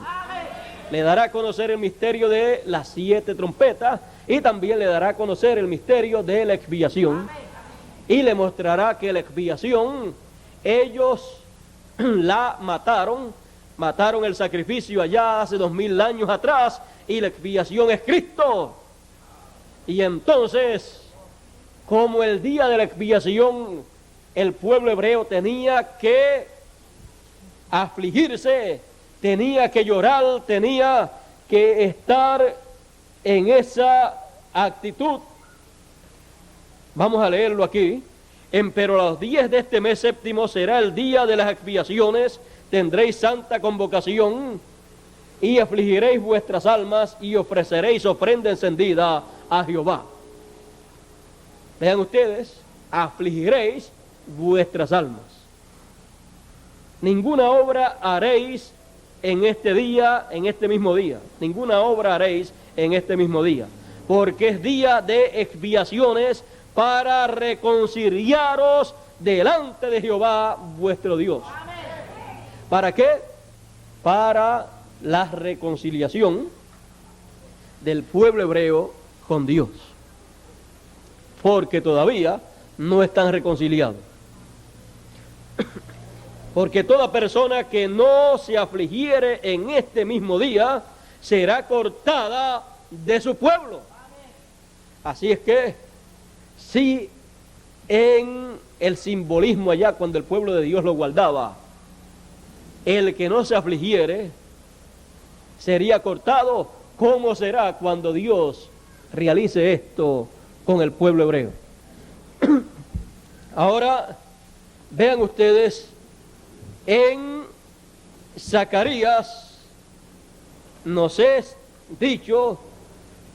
Le dará a conocer el misterio de las 7 trompetas y también le dará a conocer el misterio de la expiación. Y le mostrará que la expiación, ellos la mataron el sacrificio allá hace 2000 años atrás, y la expiación es Cristo. Y entonces, como el día de la expiación, el pueblo hebreo tenía que afligirse, tenía que llorar, tenía que estar en esa actitud. Vamos a leerlo aquí. Pero a los 10 de este mes séptimo será el día de las expiaciones, tendréis santa convocación y afligiréis vuestras almas y ofreceréis ofrenda encendida a Jehová. Vean ustedes, afligiréis vuestras almas. Ninguna obra haréis en este día, en este mismo día. Ninguna obra haréis en este mismo día, porque es día de expiaciones para reconciliaros delante de Jehová vuestro Dios. ¿Para qué? Para la reconciliación del pueblo hebreo con Dios, porque todavía no están reconciliados. Porque toda persona que no se afligiere en este mismo día será cortada de su pueblo. Así es que, si en el simbolismo allá, cuando el pueblo de Dios lo guardaba, el que no se afligiere sería cortado, ¿cómo será cuando Dios realice esto con el pueblo hebreo? Ahora, vean ustedes, en Zacarías nos es dicho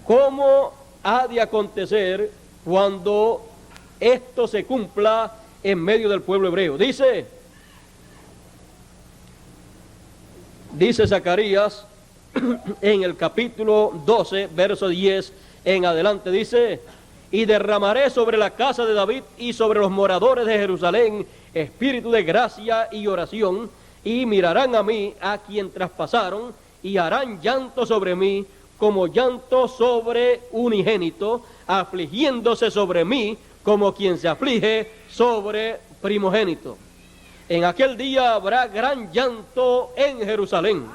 cómo ha de acontecer cuando esto se cumpla en medio del pueblo hebreo. Dice Zacarías en el capítulo 12, verso 10 en adelante, dice: y derramaré sobre la casa de David y sobre los moradores de Jerusalén espíritu de gracia y oración, y mirarán a mí, a quien traspasaron, y harán llanto sobre mí, como llanto sobre unigénito, afligiéndose sobre mí, como quien se aflige sobre primogénito. En aquel día habrá gran llanto en Jerusalén,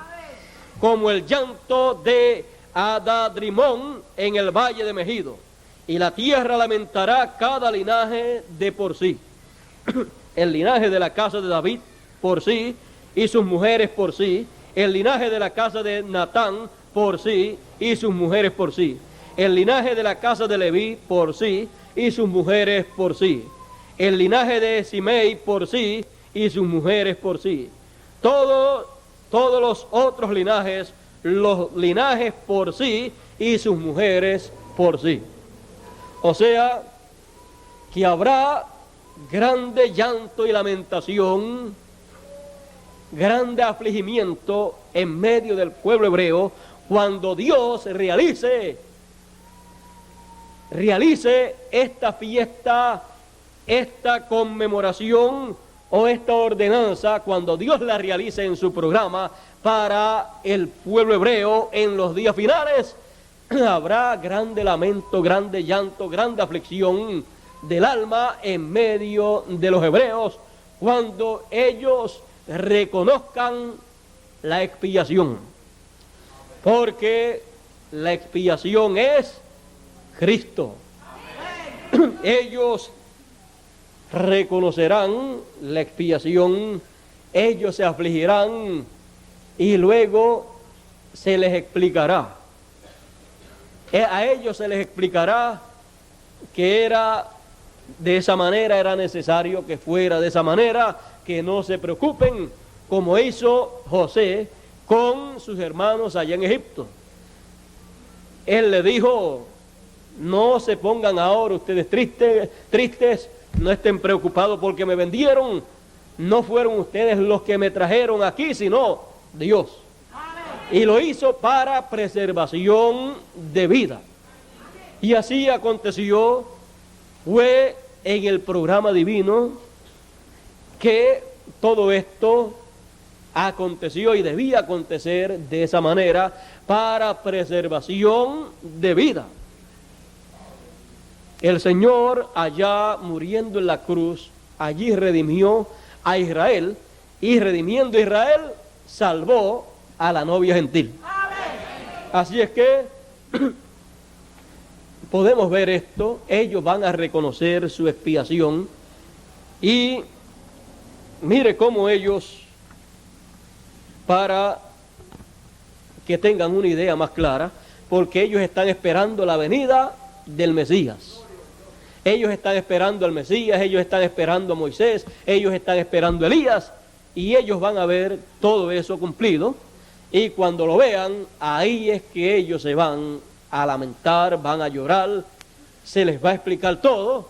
como el llanto de Adadrimón en el valle de Megido, y la tierra lamentará cada linaje de por sí. El linaje de la casa de David por sí, y sus mujeres por sí. El linaje de la casa de Natán por sí, y sus mujeres por sí. El linaje de la casa de Leví por sí, y sus mujeres por sí. El linaje de Simei por sí, y sus mujeres por sí. Todos los otros linajes, los linajes por sí, y sus mujeres por sí. O sea, que habrá grande llanto y lamentación, grande afligimiento en medio del pueblo hebreo, cuando Dios realice esta fiesta esta conmemoración o esta ordenanza, cuando Dios la realice en su programa para el pueblo hebreo en los días finales, habrá grande lamento, grande llanto, grande aflicción del alma en medio de los hebreos, cuando ellos reconozcan la expiación, porque la expiación es Cristo. Ellos reconocerán la expiación, ellos se afligirán y luego se les explicará. A ellos se les explicará que era de esa manera, era necesario que fuera de esa manera, que no se preocupen, como hizo José con sus hermanos allá en Egipto. Él le dijo: no se pongan ahora ustedes tristes, no estén preocupados porque me vendieron, no fueron ustedes los que me trajeron aquí, sino Dios. Y lo hizo para preservación de vida. Y así aconteció, fue en el programa divino que todo esto aconteció y debía acontecer de esa manera para preservación de vida. El Señor, allá muriendo en la cruz, allí redimió a Israel, y redimiendo a Israel salvó a la novia gentil. Así es que podemos ver esto, ellos van a reconocer su expiación, y mire cómo ellos, para que tengan una idea más clara, porque ellos están esperando la venida del Mesías. Ellos están esperando al Mesías, ellos están esperando a Moisés, ellos están esperando a Elías, y ellos van a ver todo eso cumplido, y cuando lo vean, ahí es que ellos se van a lamentar, van a llorar, se les va a explicar todo.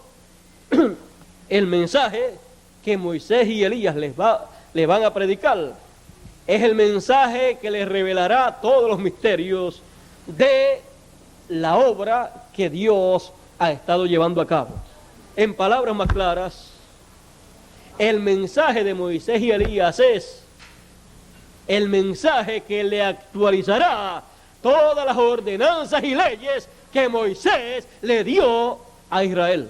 El mensaje que Moisés y Elías les van a predicar es el mensaje que les revelará todos los misterios de la obra que Dios ha estado llevando a cabo. En palabras más claras, el mensaje de Moisés y Elías es el mensaje que le actualizará todas las ordenanzas y leyes que Moisés le dio a Israel.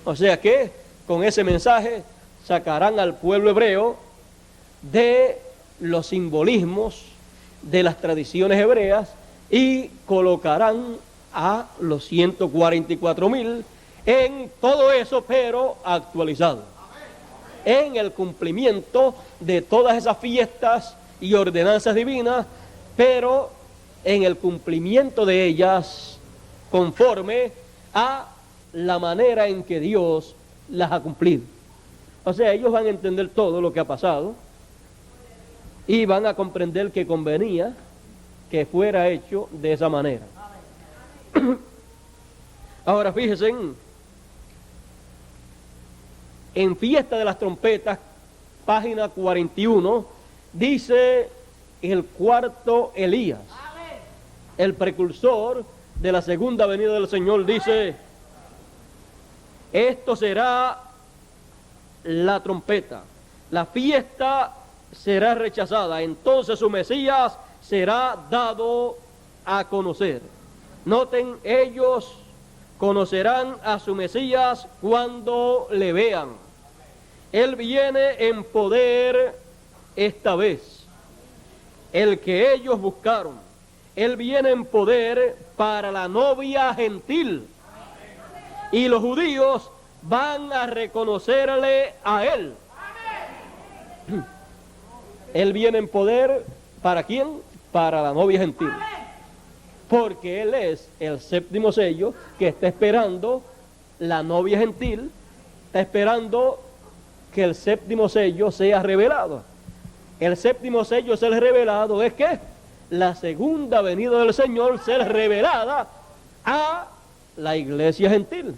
O sea que con ese mensaje sacarán al pueblo hebreo de los simbolismos de las tradiciones hebreas y colocarán a los 144,000 en todo eso, pero actualizado, en el cumplimiento de todas esas fiestas y ordenanzas divinas, pero en el cumplimiento de ellas conforme a la manera en que Dios las ha cumplido. O sea, ellos van a entender todo lo que ha pasado y van a comprender que convenía que fuera hecho de esa manera. Ahora fíjense, en Fiesta de las Trompetas, página 41, dice el cuarto Elías, el precursor de la segunda venida del Señor, dice: esto será la trompeta, la fiesta será rechazada, entonces su Mesías será dado a conocer. Noten, ellos conocerán a su Mesías cuando le vean. Él viene en poder esta vez, el que ellos buscaron. Él viene en poder para la novia gentil, y los judíos van a reconocerle a él. Él viene en poder, ¿para quién? Para la novia gentil, porque él es el séptimo sello que está esperando la novia gentil, está esperando que el séptimo sello sea revelado. El séptimo sello ser revelado es que la segunda venida del Señor ser revelada a la iglesia gentil.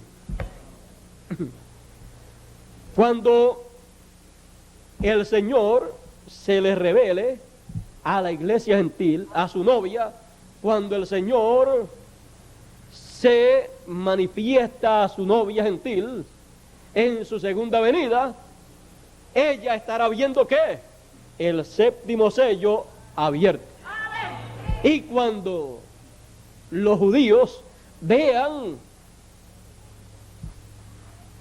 Cuando el Señor se le revele a la iglesia gentil, a su novia, cuando el Señor se manifiesta a su novia gentil en su segunda venida, ella estará viendo ¿qué? El séptimo sello abierto. Y cuando los judíos vean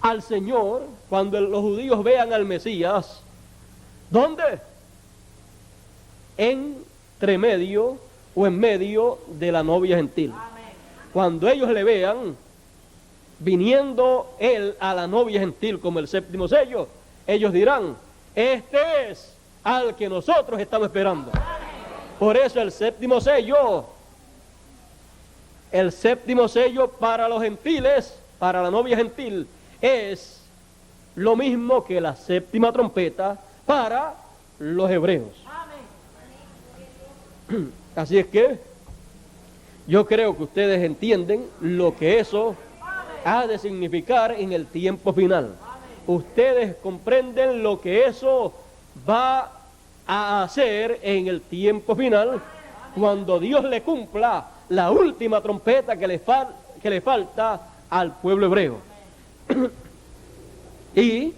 al Señor, cuando los judíos vean al Mesías, ¿dónde? Entre medio o en medio de la novia gentil. Cuando ellos le vean viniendo él a la novia gentil como el séptimo sello, ellos dirán, este es al que nosotros estamos esperando. Por eso el séptimo sello para los gentiles, para la novia gentil, es lo mismo que la séptima trompeta para los hebreos. Así es que yo creo que ustedes entienden lo que eso ha de significar en el tiempo final. Ustedes comprenden lo que eso va a hacer en el tiempo final, cuando Dios le cumpla la última trompeta que le falta al pueblo hebreo. Y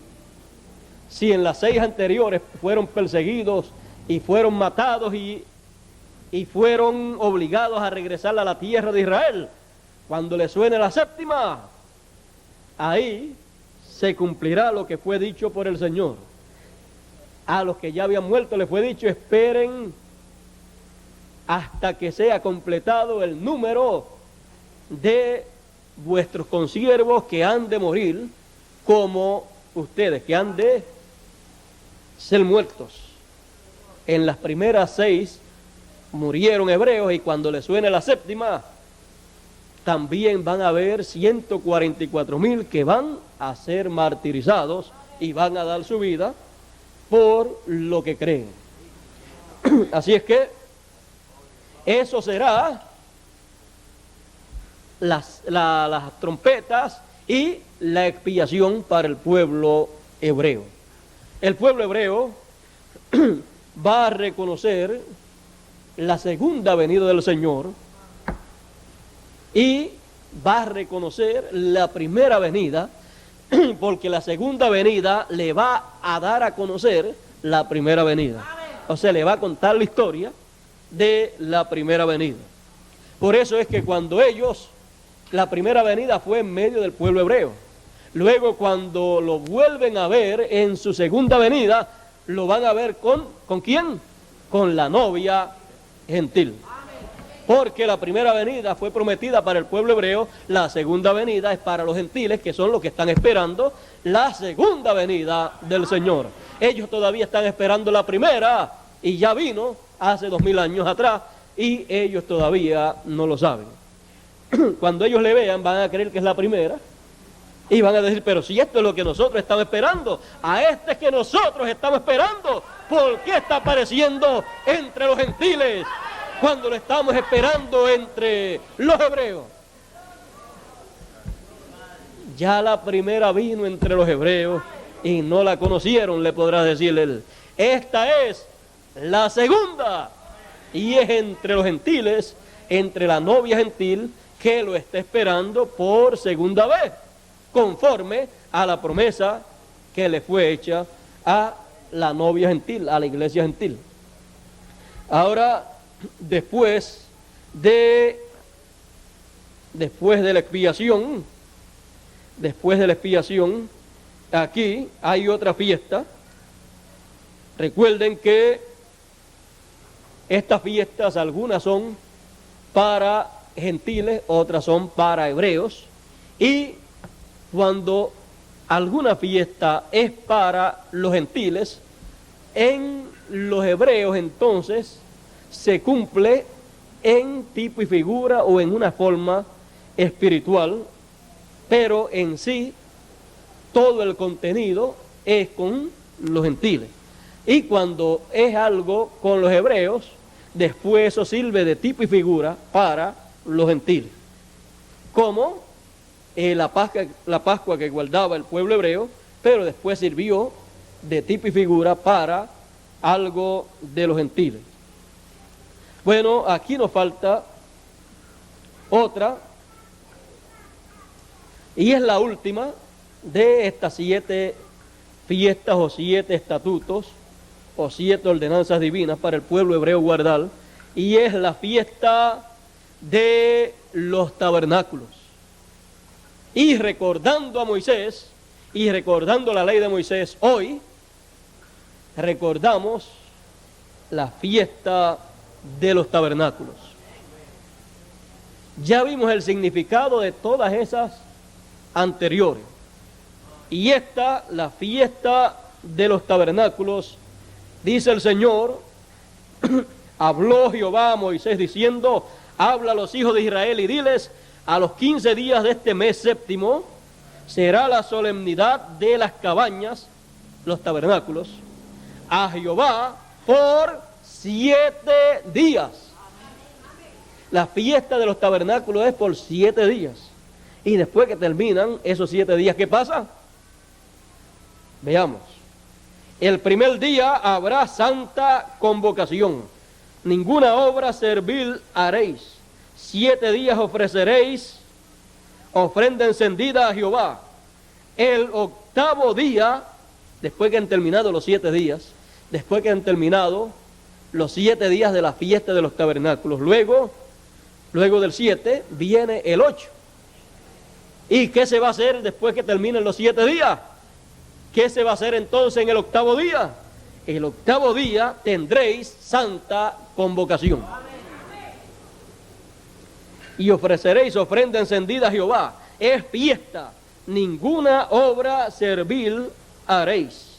si en las 6 anteriores fueron perseguidos y fueron matados y fueron obligados a regresar a la tierra de Israel, cuando le suene la séptima, ahí se cumplirá lo que fue dicho por el Señor. A los que ya habían muerto les fue dicho, esperen hasta que sea completado el número de vuestros consiervos que han de morir como ustedes, que han de ser muertos. En las primeras 6 murieron hebreos, y cuando le suene la séptima, también van a haber 144,000 que van a ser martirizados y van a dar su vida por lo que creen. Así es que eso será las trompetas y la expiación para el pueblo hebreo. El pueblo hebreo va a reconocer la segunda venida del Señor y va a reconocer la primera venida, porque la segunda venida le va a dar a conocer la primera venida. O sea, le va a contar la historia de la primera venida. Por eso es que cuando la primera venida fue en medio del pueblo hebreo. Luego, cuando lo vuelven a ver en su segunda venida, lo van a ver ¿con quién? Con la novia gentil. Porque la primera venida fue prometida para el pueblo hebreo, la segunda venida es para los gentiles, que son los que están esperando la segunda venida del Señor. Ellos todavía están esperando la primera, y ya vino hace 2000 años atrás, y ellos todavía no lo saben. Cuando ellos le vean, van a creer que es la primera, y van a decir, pero si esto es lo que nosotros estamos esperando, a este es que nosotros estamos esperando, ¿por qué está apareciendo entre los gentiles cuando lo estamos esperando entre los hebreos? Ya la primera vino entre los hebreos y no la conocieron, le podrá decir él. Esta es la segunda, y es entre los gentiles, entre la novia gentil, que lo está esperando por segunda vez, conforme a la promesa que le fue hecha a la novia gentil, a la iglesia gentil. Ahora, después de la expiación, aquí hay otra fiesta. Recuerden que estas fiestas, algunas son para gentiles, otras son para hebreos, y cuando alguna fiesta es para los gentiles, en los hebreos entonces se cumple en tipo y figura o en una forma espiritual, pero en sí todo el contenido es con los gentiles. Y cuando es algo con los hebreos, después eso sirve de tipo y figura para los gentiles. Como la Pascua que guardaba el pueblo hebreo, pero después sirvió de tipo y figura para algo de los gentiles. Bueno, aquí nos falta otra Y es la última de estas 7 fiestas o 7 estatutos o 7 ordenanzas divinas para el pueblo hebreo guardar, y es la fiesta de los tabernáculos. Y recordando a Moisés y recordando la ley de Moisés, hoy recordamos la fiesta de los tabernáculos. Ya vimos el significado de todas esas anteriores. Y esta, la fiesta de los tabernáculos, dice el Señor, habló Jehová a Moisés diciendo, habla a los hijos de Israel y diles, a los 15 días de este mes séptimo será la solemnidad de las cabañas, los tabernáculos, a Jehová por 7 días. La fiesta de los tabernáculos es por 7 días. Y después que terminan esos 7 días, ¿qué pasa? Veamos. El primer día habrá santa convocación. Ninguna obra servil haréis. 7 días ofreceréis ofrenda encendida a Jehová. El 8º día, después que han terminado los 7 días, después que han terminado los 7 días de la fiesta de los tabernáculos, luego del 7 viene el 8. ¿Y qué se va a hacer después que terminen los 7 días? ¿Qué se va a hacer entonces en el 8º día? El 8º día tendréis santa convocación. Y ofreceréis ofrenda encendida a Jehová. Es fiesta, ninguna obra servil haréis.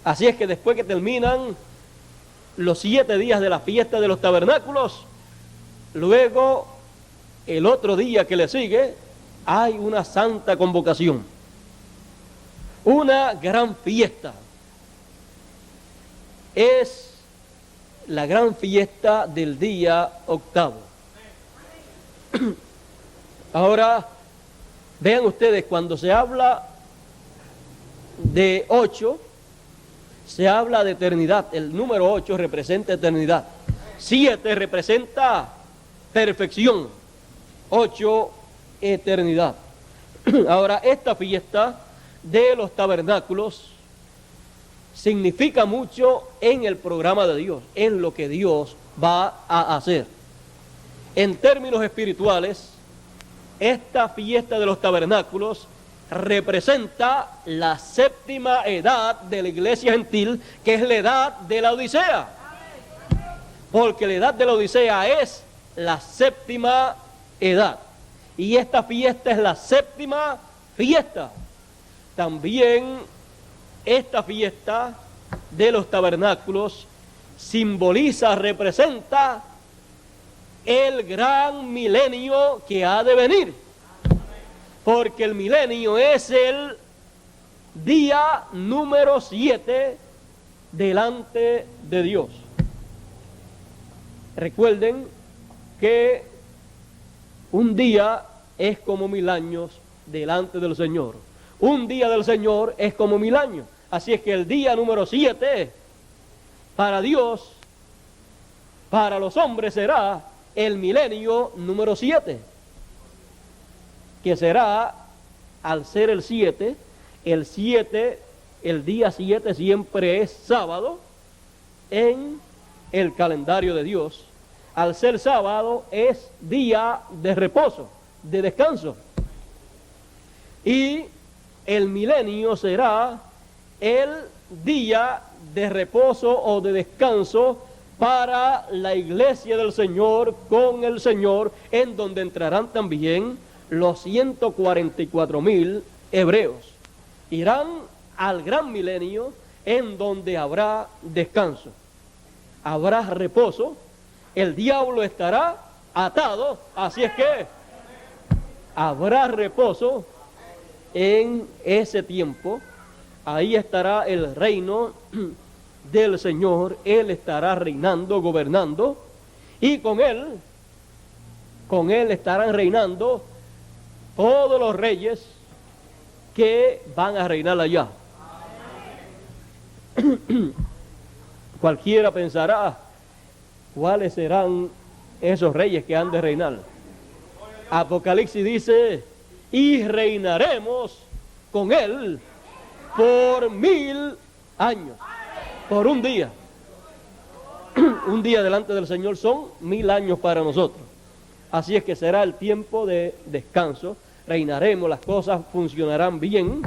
Así es que después que terminan los 7 días de la fiesta de los tabernáculos, luego el otro día que le sigue, hay una santa convocación. Una gran fiesta. Es la gran fiesta del día 8º. Ahora, vean ustedes, cuando se habla de 8, se habla de eternidad. El número 8 representa eternidad. 7 representa perfección. 8, eternidad. Ahora, esta fiesta de los tabernáculos significa mucho en el programa de Dios, en lo que Dios va a hacer. En términos espirituales, esta fiesta de los tabernáculos representa la 7ª edad de la iglesia gentil, que es la edad de la Odisea. Porque la edad de la Odisea es la 7ª edad. Y esta fiesta es la 7ª fiesta. También esta fiesta de los tabernáculos simboliza, representa el gran milenio que ha de venir. Porque el milenio es el día número 7 delante de Dios. Recuerden que un día es como 1000 años delante del Señor. Un día del Señor es como 1000 años. Así es que el día número 7 para Dios, para los hombres, será el milenio número 7, que será, al ser el 7, el día 7 siempre es sábado en el calendario de Dios. Al ser sábado es día de reposo, de descanso. Y el milenio será el día de reposo o de descanso para la iglesia del Señor, con el Señor, en donde entrarán también los 144,000 hebreos. Irán al gran milenio, en donde habrá descanso, habrá reposo. El diablo estará atado, así es que habrá reposo en ese tiempo. Ahí estará el reino del Señor. Él estará reinando, gobernando, y con él estarán reinando todos los reyes que van a reinar allá. Cualquiera pensará, ¿cuáles serán esos reyes que han de reinar? Apocalipsis dice y reinaremos con Él por 1000 años. Por un día. Un día delante del Señor son 1000 años para nosotros. Así es que será el tiempo de descanso. Reinaremos, las cosas funcionarán bien.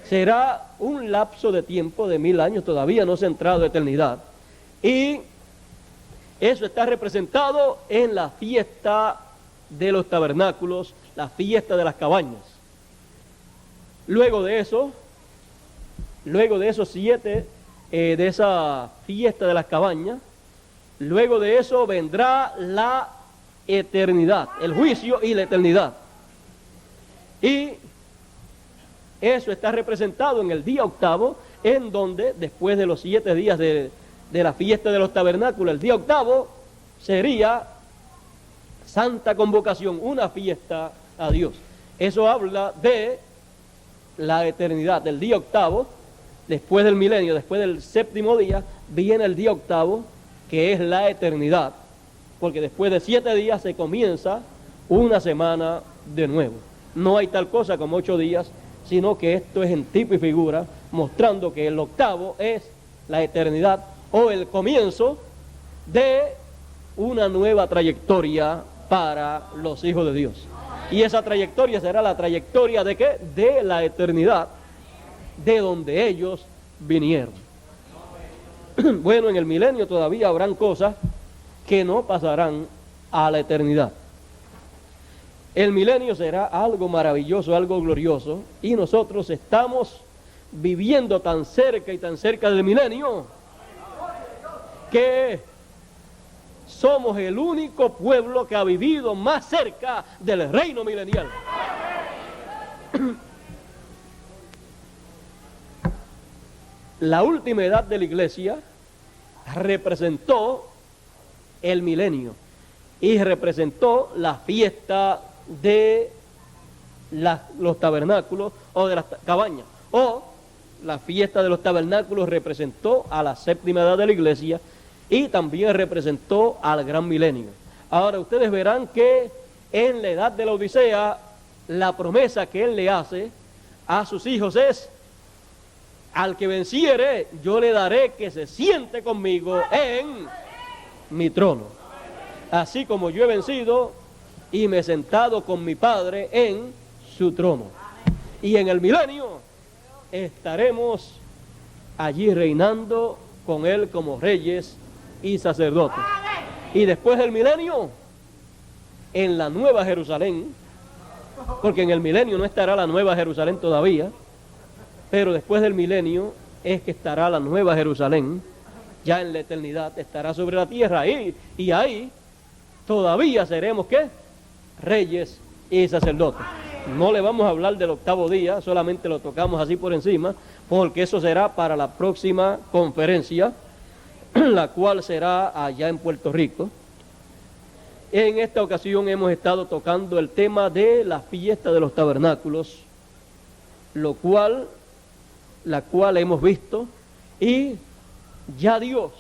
Será un lapso de tiempo de 1000 años, todavía no se ha entrado a eternidad. Y eso está representado en la fiesta de los tabernáculos, la fiesta de las cabañas. Luego de esos 7, de esa fiesta de las cabañas, luego de eso vendrá la eternidad, el juicio y la eternidad. Y eso está representado en el día octavo, en donde después de los 7 días de la fiesta de los tabernáculos, el día octavo sería santa convocación, una fiesta a Dios. Eso habla de la eternidad, del día octavo, después del milenio, después del 7º día, viene el día octavo, que es la eternidad, porque después de 7 días se comienza una semana de nuevo. No hay tal cosa como 8 días, sino que esto es en tipo y figura, mostrando que el octavo es la eternidad o el comienzo de una nueva trayectoria para los hijos de Dios. Y esa trayectoria será la trayectoria ¿de qué? De la eternidad, de donde ellos vinieron. Bueno, en el milenio todavía habrán cosas que no pasarán a la eternidad. El milenio será algo maravilloso, algo glorioso, y nosotros estamos viviendo tan cerca y tan cerca del milenio que somos el único pueblo que ha vivido más cerca del reino milenial. La última edad de la iglesia representó el milenio y representó la fiesta de los tabernáculos o de las cabañas, o la fiesta de los tabernáculos representó a la 7ª edad de la iglesia y también representó al gran milenio. Ahora ustedes verán que en la edad de la Odisea la promesa que él le hace a sus hijos es: al que venciere yo le daré que se siente conmigo en mi trono, así como yo he vencido y me he sentado con mi Padre en su trono. Y en el milenio estaremos allí reinando con él como reyes y sacerdotes. Y después del milenio, en la nueva Jerusalén, porque en el milenio no estará la nueva Jerusalén todavía, pero después del milenio es que estará la nueva Jerusalén, ya en la eternidad estará sobre la tierra, y ahí todavía seremos ¿qué? Reyes y sacerdotes. No le vamos a hablar del octavo día, solamente lo tocamos así por encima, porque eso será para la próxima conferencia, la cual será allá en Puerto Rico. En esta ocasión hemos estado tocando el tema de la fiesta de los tabernáculos, la cual hemos visto, y ya Dios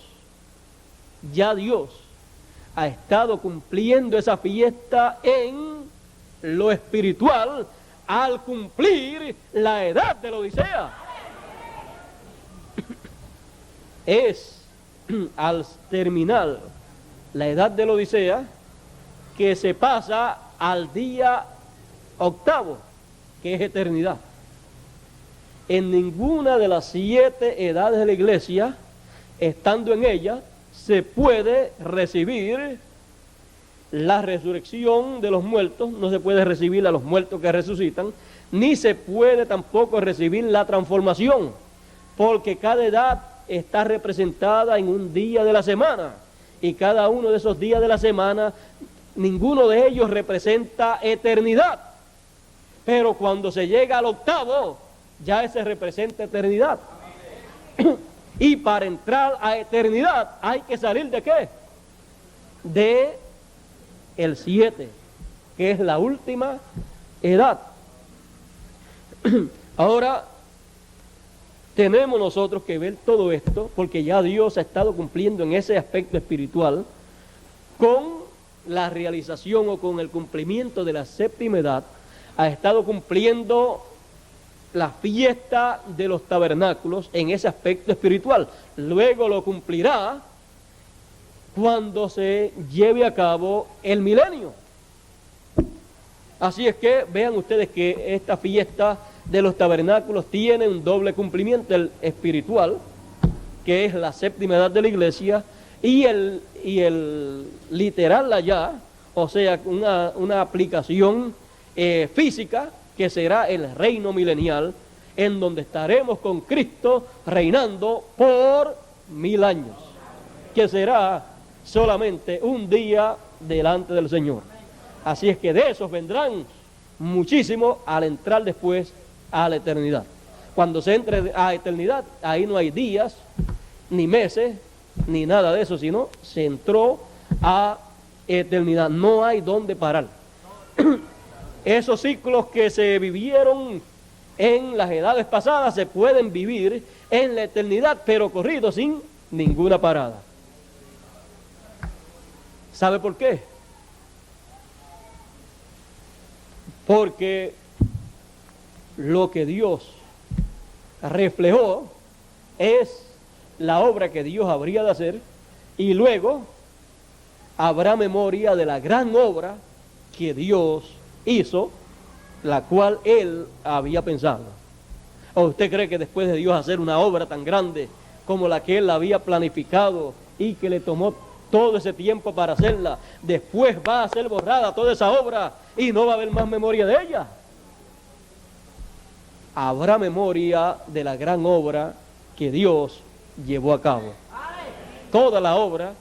ha estado cumpliendo esa fiesta en lo espiritual al cumplir la edad de la Odisea. Es al terminar la edad de la Odisea que se pasa al día octavo, que es eternidad. En ninguna de las 7 edades de la iglesia, estando en ella, se puede recibir la resurrección de los muertos, no se puede recibir a los muertos que resucitan, ni se puede tampoco recibir la transformación, porque cada edad está representada en un día de la semana, y cada uno de esos días de la semana, ninguno de ellos representa eternidad, pero cuando se llega al octavo, ya ese representa eternidad. Y para entrar a eternidad hay que salir ¿de qué? De el 7, que es la última edad. Ahora tenemos nosotros que ver todo esto, porque ya Dios ha estado cumpliendo en ese aspecto espiritual con la realización o con el cumplimiento de la 7ª edad ha estado cumpliendo la fiesta de los tabernáculos en ese aspecto espiritual. Luego lo cumplirá cuando se lleve a cabo el milenio. Así es que vean ustedes que esta fiesta de los tabernáculos tiene un doble cumplimiento, el espiritual, que es la séptima edad de la iglesia, y el literal allá, o sea, una aplicación física, que será el reino milenial, en donde estaremos con Cristo reinando por 1000 años, que será solamente un día delante del Señor. Así es que de esos vendrán muchísimos al entrar después a la eternidad. Cuando se entre a eternidad, ahí no hay días, ni meses, ni nada de eso, sino se entró a eternidad. No hay dónde parar. Esos ciclos que se vivieron en las edades pasadas se pueden vivir en la eternidad, pero corridos sin ninguna parada. ¿Sabe por qué? Porque lo que Dios reflejó es la obra que Dios habría de hacer, y luego habrá memoria de la gran obra que Dios hizo, la cual Él había pensado. ¿O usted cree que después de Dios hacer una obra tan grande como la que Él había planificado y que le tomó todo ese tiempo para hacerla, después va a ser borrada toda esa obra y no va a haber más memoria de ella? Habrá memoria de la gran obra que Dios llevó a cabo, toda la obra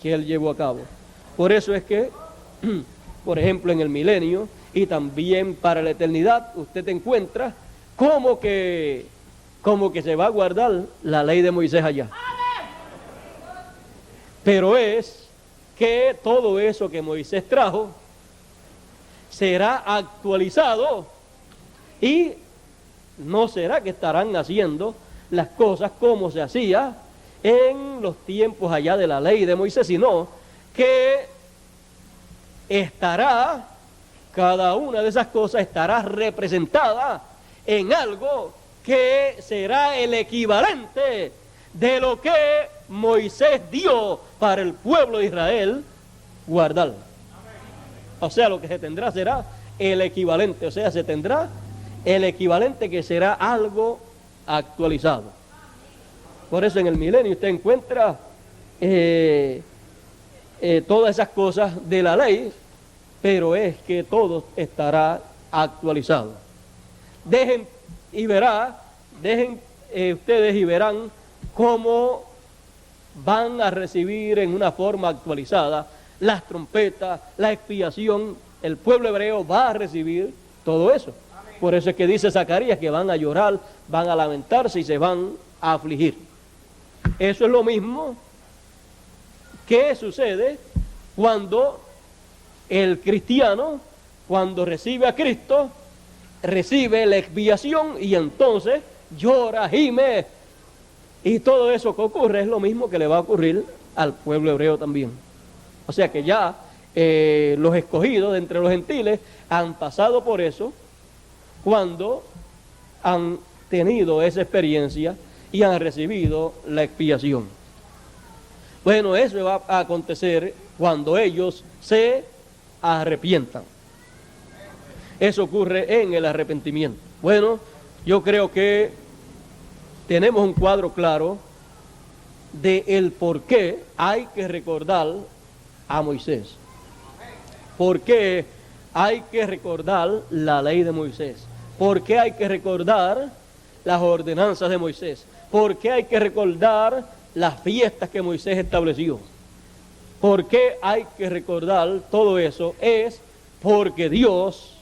que Él llevó a cabo. Por eso es que, por ejemplo, en el milenio y también para la eternidad, usted encuentra como que se va a guardar la ley de Moisés allá. Pero es que todo eso que Moisés trajo será actualizado, y no será que estarán haciendo las cosas como se hacía en los tiempos allá de la ley de Moisés, sino que estará, cada una de esas cosas estará representada en algo que será el equivalente de lo que Moisés dio para el pueblo de Israel guardar. O sea, lo que se tendrá será el equivalente, o sea, se tendrá el equivalente, que será algo actualizado. Por eso en el milenio usted encuentra todas esas cosas de la ley, pero es que todo estará actualizado. Dejen ustedes y verán cómo van a recibir en una forma actualizada las trompetas, la expiación. El pueblo hebreo va a recibir todo eso. Por eso es que dice Zacarías que van a llorar, van a lamentarse y se van a afligir. Eso es lo mismo que sucede cuando el cristiano, cuando recibe a Cristo, recibe la expiación y entonces llora, gime, y todo eso que ocurre es lo mismo que le va a ocurrir al pueblo hebreo también. O sea que ya los escogidos de entre los gentiles han pasado por eso cuando han tenido esa experiencia y han recibido la expiación. Bueno, eso va a acontecer cuando ellos se arrepientan. Eso ocurre en el arrepentimiento. Bueno, yo creo que tenemos un cuadro claro de el por qué hay que recordar a Moisés. ¿Por qué hay que recordar la ley de Moisés? ¿Por qué hay que recordar las ordenanzas de Moisés? ¿Por qué hay que recordar las fiestas que Moisés estableció? ¿Por qué hay que recordar todo eso? Es porque Dios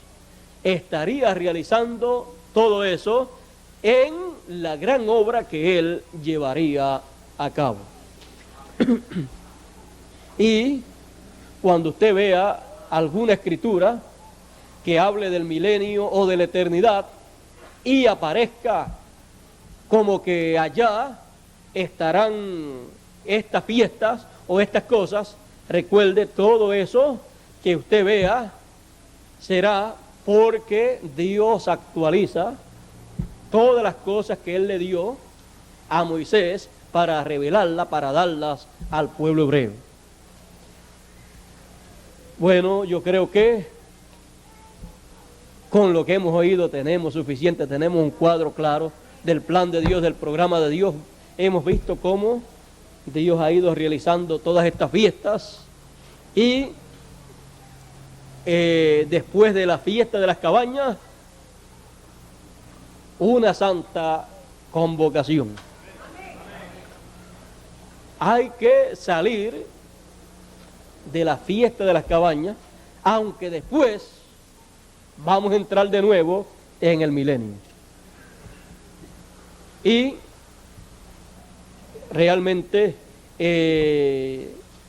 estaría realizando todo eso en la gran obra que Él llevaría a cabo. Y cuando usted vea alguna escritura que hable del milenio o de la eternidad y aparezca como que allá estarán estas fiestas o estas cosas, recuerde, todo eso que usted vea será porque Dios actualiza todas las cosas que Él le dio a Moisés para revelarlas, para darlas al pueblo hebreo. Bueno, yo creo que con lo que hemos oído tenemos suficiente, tenemos un cuadro claro del plan de Dios, del programa de Dios. Hemos visto cómo Dios ha ido realizando todas estas fiestas y después de la fiesta de las cabañas, una santa convocación. Hay que salir de la fiesta de las cabañas, aunque después vamos a entrar de nuevo en el milenio. Y realmente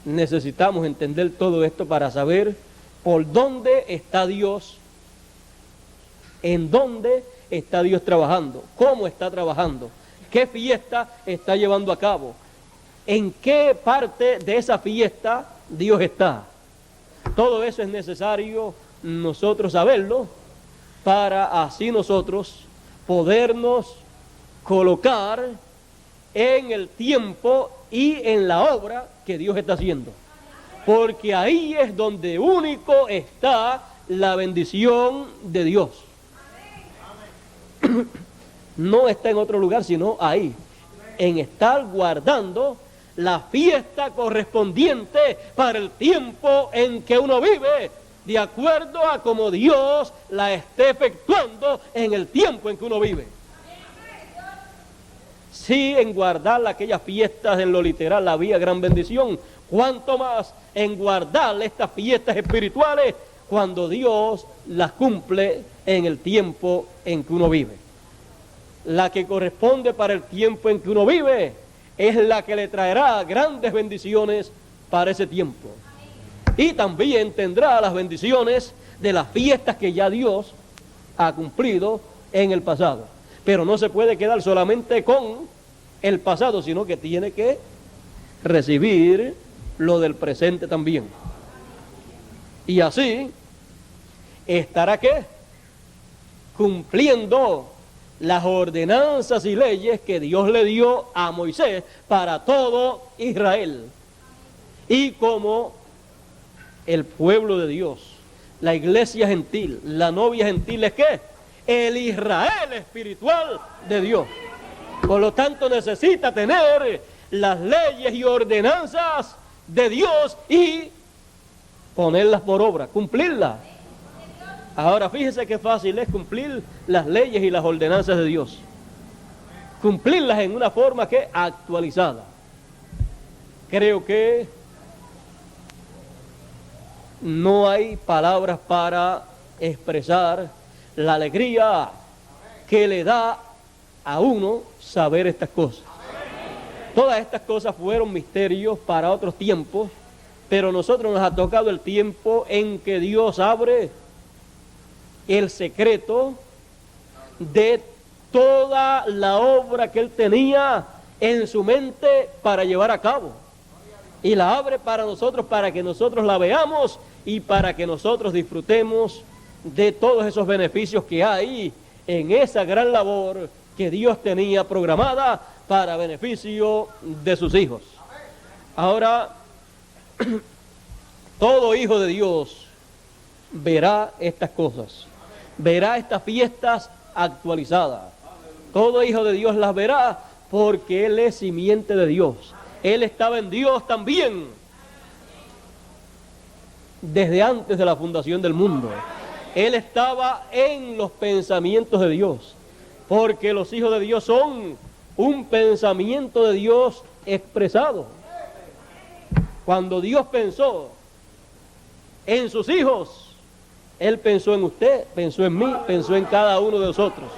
necesitamos entender todo esto para saber por dónde está Dios, en dónde está Dios trabajando, cómo está trabajando, qué fiesta está llevando a cabo, en qué parte de esa fiesta Dios está. Todo eso es necesario nosotros saberlo para así nosotros podernos colocar en el tiempo y en la obra que Dios está haciendo. Porque ahí es donde único está la bendición de Dios. No está en otro lugar, sino ahí, en estar guardando la fiesta correspondiente para el tiempo en que uno vive, de acuerdo a como Dios la esté efectuando en el tiempo en que uno vive. Sí, en guardar aquellas fiestas en lo literal había gran bendición, cuanto más en guardar estas fiestas espirituales cuando Dios las cumple en el tiempo en que uno vive. La que corresponde para el tiempo en que uno vive es la que le traerá grandes bendiciones para ese tiempo. Y también tendrá las bendiciones de las fiestas que ya Dios ha cumplido en el pasado. Pero no se puede quedar solamente con el pasado, sino que tiene que recibir lo del presente también. Y así estará ¿qué? Cumpliendo las ordenanzas y leyes que Dios le dio a Moisés para todo Israel. Y como el pueblo de Dios, la iglesia gentil, la novia gentil es ¿qué? El Israel espiritual de Dios. Por lo tanto necesita tener las leyes y ordenanzas de Dios y ponerlas por obra, cumplirlas. Ahora fíjese qué fácil es cumplir las leyes y las ordenanzas de Dios. Cumplirlas en una forma que actualizada. Creo que no hay palabras para expresar la alegría que le da a uno saber estas cosas. Todas estas cosas fueron misterios para otros tiempos, pero a nosotros nos ha tocado el tiempo en que Dios abre el secreto de toda la obra que Él tenía en su mente para llevar a cabo. Y la abre para nosotros, para que nosotros la veamos y para que nosotros disfrutemos de todos esos beneficios que hay en esa gran labor que Dios tenía programada para beneficio de sus hijos. Ahora, todo hijo de Dios verá estas cosas, verá estas fiestas actualizadas. Todo hijo de Dios las verá porque Él es simiente de Dios. Él estaba en Dios también desde antes de la fundación del mundo. Él estaba en los pensamientos de Dios, porque los hijos de Dios son un pensamiento de Dios expresado. Cuando Dios pensó en sus hijos, Él pensó en usted, pensó en mí, pensó en cada uno de nosotros.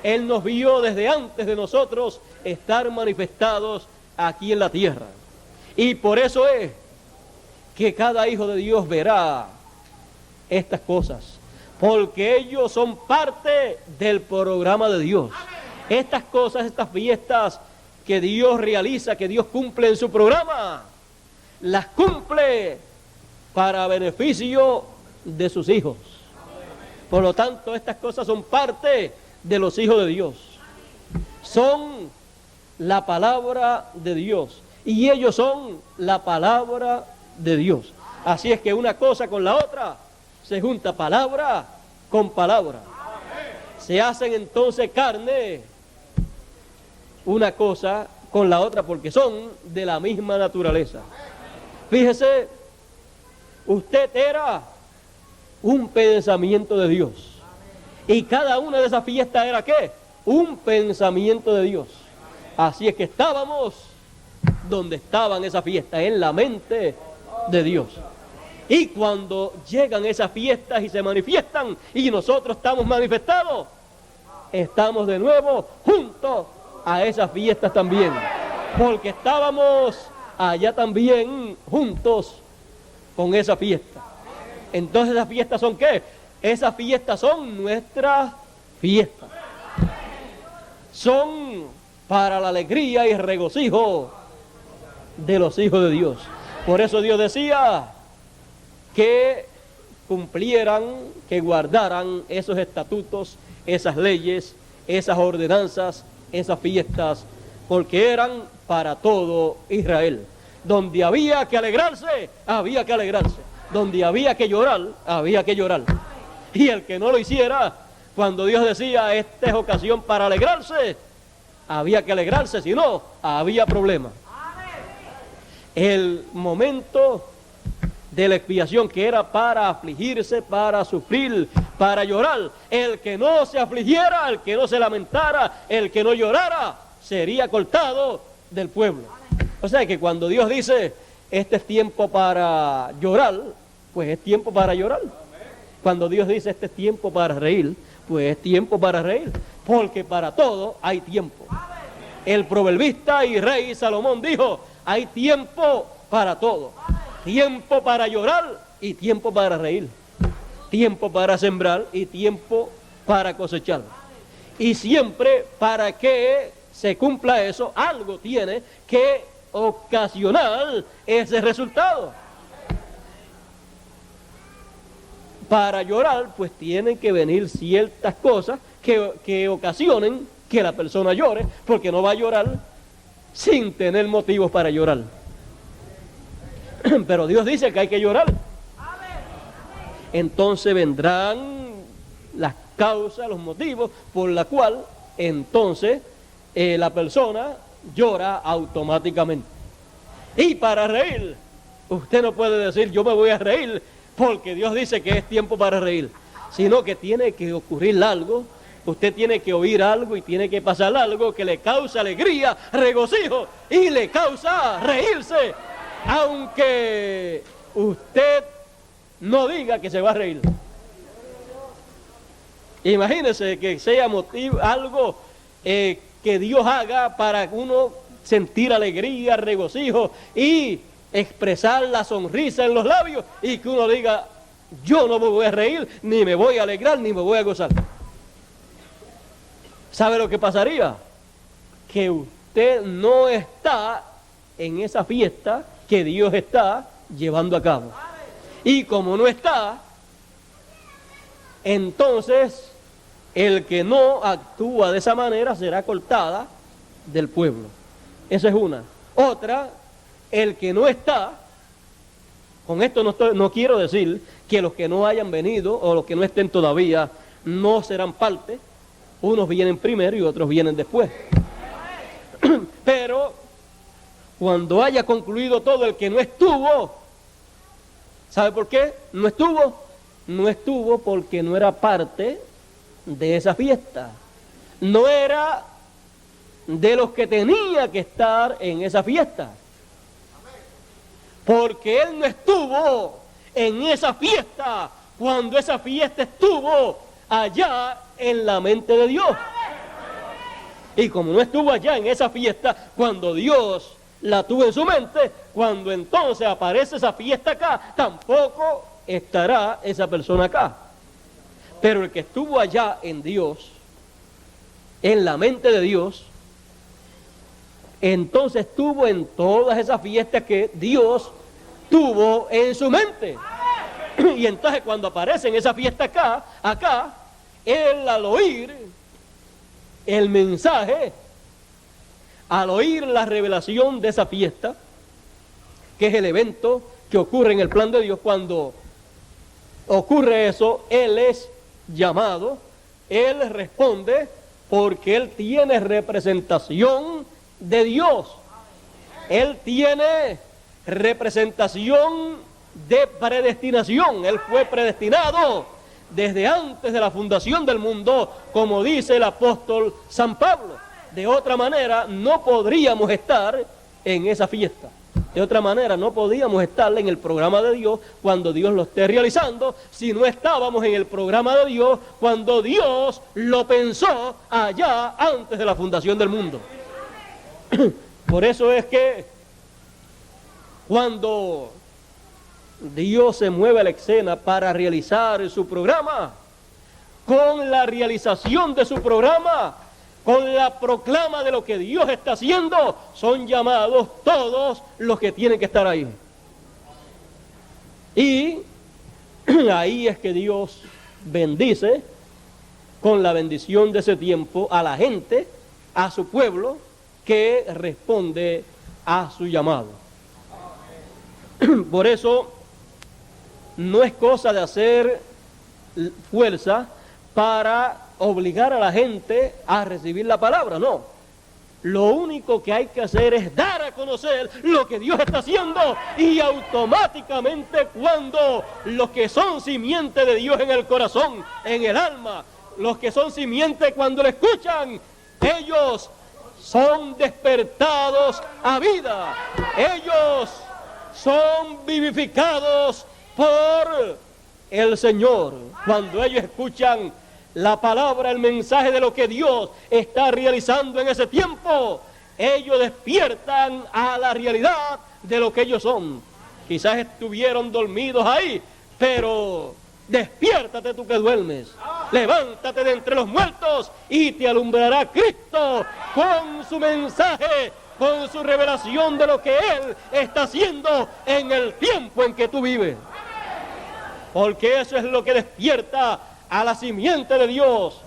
Él nos vio desde antes de nosotros estar manifestados aquí en la tierra. Y por eso es que cada hijo de Dios verá estas cosas, porque ellos son parte del programa de Dios. Estas cosas, estas fiestas que Dios realiza, que Dios cumple en su programa, las cumple para beneficio de sus hijos, Por lo tanto, estas cosas son parte de los hijos de Dios. Son la palabra de Dios. Y ellos son la palabra de Dios. Así es que una cosa con la otra se junta, palabra con palabra. Se hacen entonces carne una cosa con la otra porque son de la misma naturaleza. Fíjese, usted era un pensamiento de Dios. Y cada una de esas fiestas era ¿qué? Un pensamiento de Dios. Así es que estábamos donde estaban esas fiestas, en la mente de Dios. Y cuando llegan esas fiestas y se manifiestan y nosotros estamos manifestados, estamos de nuevo juntos a esas fiestas también. Porque estábamos allá también juntos con esa fiesta. Entonces esas fiestas son ¿qué? Esas fiestas son nuestras fiestas. Son para la alegría y regocijo de los hijos de Dios. Por eso Dios decía que cumplieran, que guardaran esos estatutos, esas leyes, esas ordenanzas, esas fiestas, porque eran para todo Israel. Donde había que alegrarse, había que alegrarse. Donde había que llorar, había que llorar. Y el que no lo hiciera, cuando Dios decía, esta es ocasión para alegrarse, había que alegrarse, si no, había problema. El momento de la expiación, que era para afligirse, para sufrir, para llorar, el que no se afligiera, el que no se lamentara, el que no llorara, sería cortado del pueblo. O sea que cuando Dios dice, este es tiempo para llorar, pues es tiempo para llorar. Cuando Dios dice, este es tiempo para reír, pues es tiempo para reír, porque para todo hay tiempo. El proverbista y rey Salomón dijo, hay tiempo para todo. Tiempo para llorar y tiempo para reír. Tiempo para sembrar y tiempo para cosechar. Y siempre para que se cumpla eso, algo tiene que ocasionar ese resultado. Para llorar, pues tienen que venir ciertas cosas que ocasionen que la persona llore, porque no va a llorar sin tener motivos para llorar. Pero Dios dice que hay que llorar. Entonces vendrán las causas, los motivos por la cual entonces la persona llora automáticamente. Y para reír, usted no puede decir yo me voy a reír porque Dios dice que es tiempo para reír, sino que tiene que ocurrir algo, usted tiene que oír algo y tiene que pasar algo que le causa alegría, regocijo y le causa reírse, aunque usted no diga que se va a reír. Imagínese que sea motivo, algo que Dios haga para uno sentir alegría, regocijo y expresar la sonrisa en los labios y que uno diga, yo no me voy a reír, ni me voy a alegrar, ni me voy a gozar. ¿Sabe lo que pasaría? Que usted no está en esa fiesta que Dios está llevando a cabo. Y como no está, entonces el que no actúa de esa manera será cortada del pueblo. Esa es una. Otra, el que no está, con esto no quiero decir que los que no hayan venido o los que no estén todavía no serán parte. Unos vienen primero y otros vienen después. Pero cuando haya concluido todo, el que no estuvo, ¿sabe por qué? No estuvo. No estuvo porque no era parte de esa fiesta. No era de los que tenía que estar en esa fiesta. Porque él no estuvo en esa fiesta cuando esa fiesta estuvo allá en la mente de Dios. Y como no estuvo allá en esa fiesta cuando Dios la tuvo en su mente, cuando entonces aparece esa fiesta acá, tampoco estará esa persona acá. Pero el que estuvo allá en Dios, en la mente de Dios, entonces estuvo en todas esas fiestas que Dios tuvo en su mente. Y entonces cuando aparece en esa fiesta acá, él al oír el mensaje, al oír la revelación de esa fiesta, que es el evento que ocurre en el plan de Dios, cuando ocurre eso, él es llamado, él responde porque él tiene representación de Dios. Él tiene representación de predestinación. Él fue predestinado desde antes de la fundación del mundo, como dice el apóstol San Pablo. De otra manera, no podríamos estar en esa fiesta. De otra manera, no podíamos estar en el programa de Dios cuando Dios lo esté realizando, si no estábamos en el programa de Dios cuando Dios lo pensó allá antes de la fundación del mundo. Por eso es que cuando Dios se mueve a la escena para realizar su programa, con la realización de su programa, con la proclama de lo que Dios está haciendo, son llamados todos los que tienen que estar ahí. Y ahí es que Dios bendice con la bendición de ese tiempo a la gente, a su pueblo, que responde a su llamado. Por eso no es cosa de hacer fuerza para obligar a la gente a recibir la palabra, no. Lo único que hay que hacer es dar a conocer lo que Dios está haciendo, y automáticamente cuando los que son simiente de Dios en el corazón, en el alma, los que son simiente cuando lo escuchan, ellos son despertados a vida, ellos son vivificados por el Señor. Cuando ellos escuchan la palabra, el mensaje de lo que Dios está realizando en ese tiempo, ellos despiertan a la realidad de lo que ellos son. Quizás estuvieron dormidos ahí, pero despiértate tú que duermes, levántate de entre los muertos y te alumbrará Cristo con su mensaje, con su revelación de lo que Él está haciendo en el tiempo en que tú vives. Porque eso es lo que despierta a la simiente de Dios,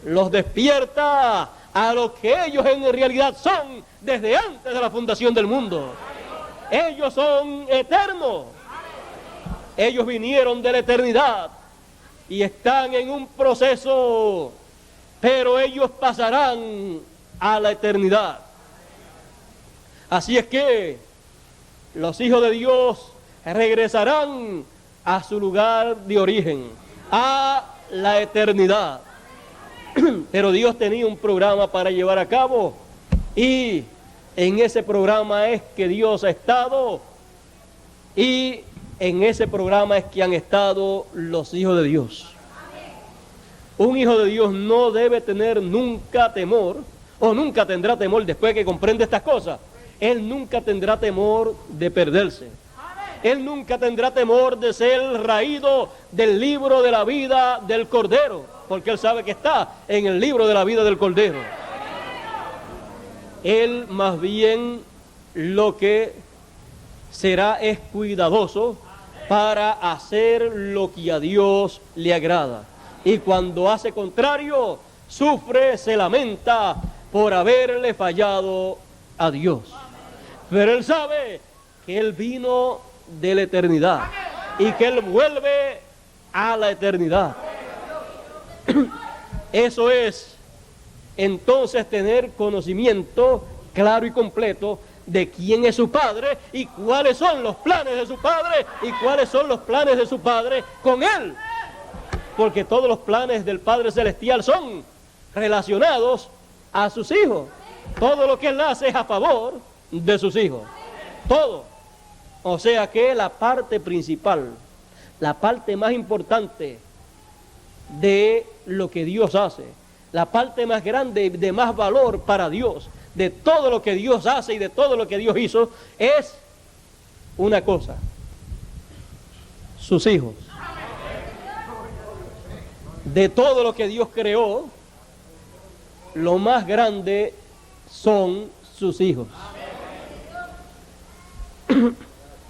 los despierta a lo que ellos en realidad son desde antes de la fundación del mundo. Ellos son eternos, ellos vinieron de la eternidad y están en un proceso, pero ellos pasarán a la eternidad. Así es que los hijos de Dios regresarán a su lugar de origen, a la eternidad. Pero Dios tenía un programa para llevar a cabo, y en ese programa es que Dios ha estado, y en ese programa es que han estado los hijos de Dios. Un hijo de Dios no debe tener nunca temor, o nunca tendrá temor después que comprende estas cosas. Él nunca tendrá temor de perderse. Él nunca tendrá temor de ser raído del libro de la vida del Cordero, porque él sabe que está en el libro de la vida del Cordero. Él más bien lo que será es cuidadoso para hacer lo que a Dios le agrada. Y cuando hace contrario, sufre, se lamenta por haberle fallado a Dios. Pero él sabe que él vino de la eternidad y que él vuelve a la eternidad. Eso es entonces tener conocimiento claro y completo de quién es su Padre y cuáles son los planes de su Padre y cuáles son los planes de su Padre con él. Porque todos los planes del Padre Celestial son relacionados a sus hijos. Todo lo que él hace es a favor de sus hijos. Todo. O sea que la parte principal, la parte más importante de lo que Dios hace, la parte más grande, de más valor para Dios, de todo lo que Dios hace y de todo lo que Dios hizo, es una cosa: sus hijos. De todo lo que Dios creó, lo más grande son sus hijos.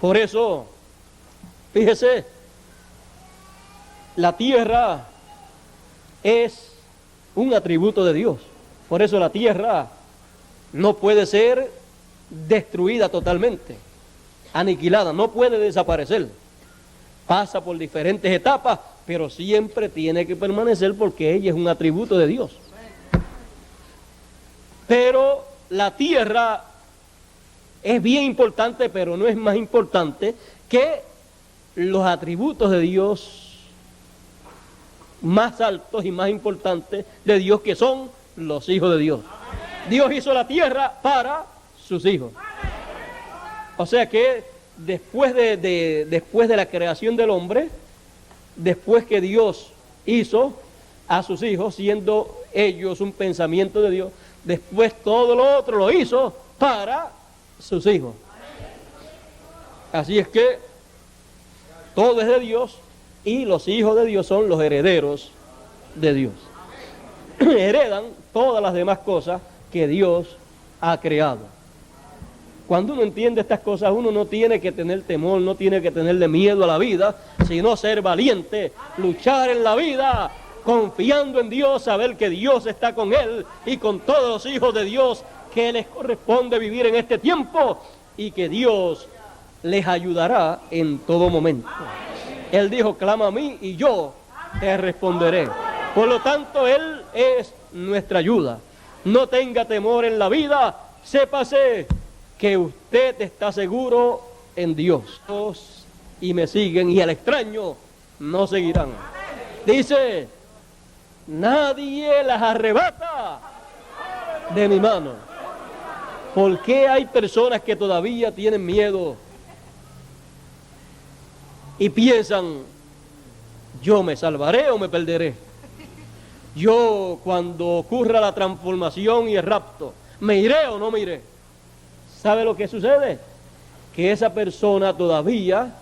Por eso, fíjese La tierra es un atributo de Dios. Por eso la tierra no puede ser destruida totalmente, aniquilada, no puede desaparecer. Pasa por diferentes etapas, pero siempre tiene que permanecer porque ella es un atributo de Dios. Pero la tierra es bien importante, pero no es más importante que los atributos de Dios más altos y más importantes de Dios, que son los hijos de Dios. Dios hizo la tierra para sus hijos. O sea que después de la creación del hombre, después que Dios hizo a sus hijos, siendo ellos un pensamiento de Dios, después todo lo otro lo hizo para sus hijos. Así es que todo es de Dios y los hijos de Dios son los herederos de Dios. Heredan todas las demás cosas que Dios ha creado. Cuando uno entiende estas cosas, uno no tiene que tener temor, no tiene que tenerle miedo a la vida, sino ser valiente, luchar en la vida, confiando en Dios, saber que Dios está con él y con todos los hijos de Dios, que les corresponde vivir en este tiempo y que Dios les ayudará en todo momento. Él dijo, clama a mí y yo te responderé. Por lo tanto, Él es nuestra ayuda. No tenga temor en la vida, sépase que usted está seguro en Dios. Y me siguen y al extraño no seguirán. Dice, nadie las arrebata de mi mano. ¿Por qué hay personas que todavía tienen miedo y piensan, yo me salvaré o me perderé? Yo, cuando ocurra la transformación y el rapto, ¿me iré o no me iré? ¿Sabe lo que sucede? Que esa persona todavía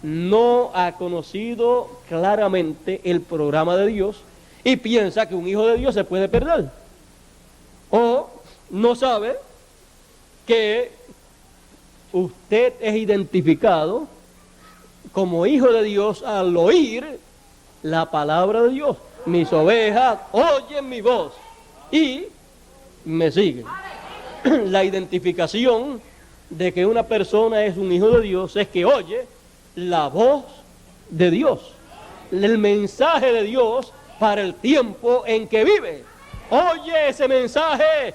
no ha conocido claramente el programa de Dios y piensa que un hijo de Dios se puede perder. O no sabe que usted es identificado como hijo de Dios al oír la palabra de Dios. Mis ovejas oyen mi voz y me siguen. La identificación de que una persona es un hijo de Dios es que oye la voz de Dios, el mensaje de Dios para el tiempo en que vive. Oye ese mensaje,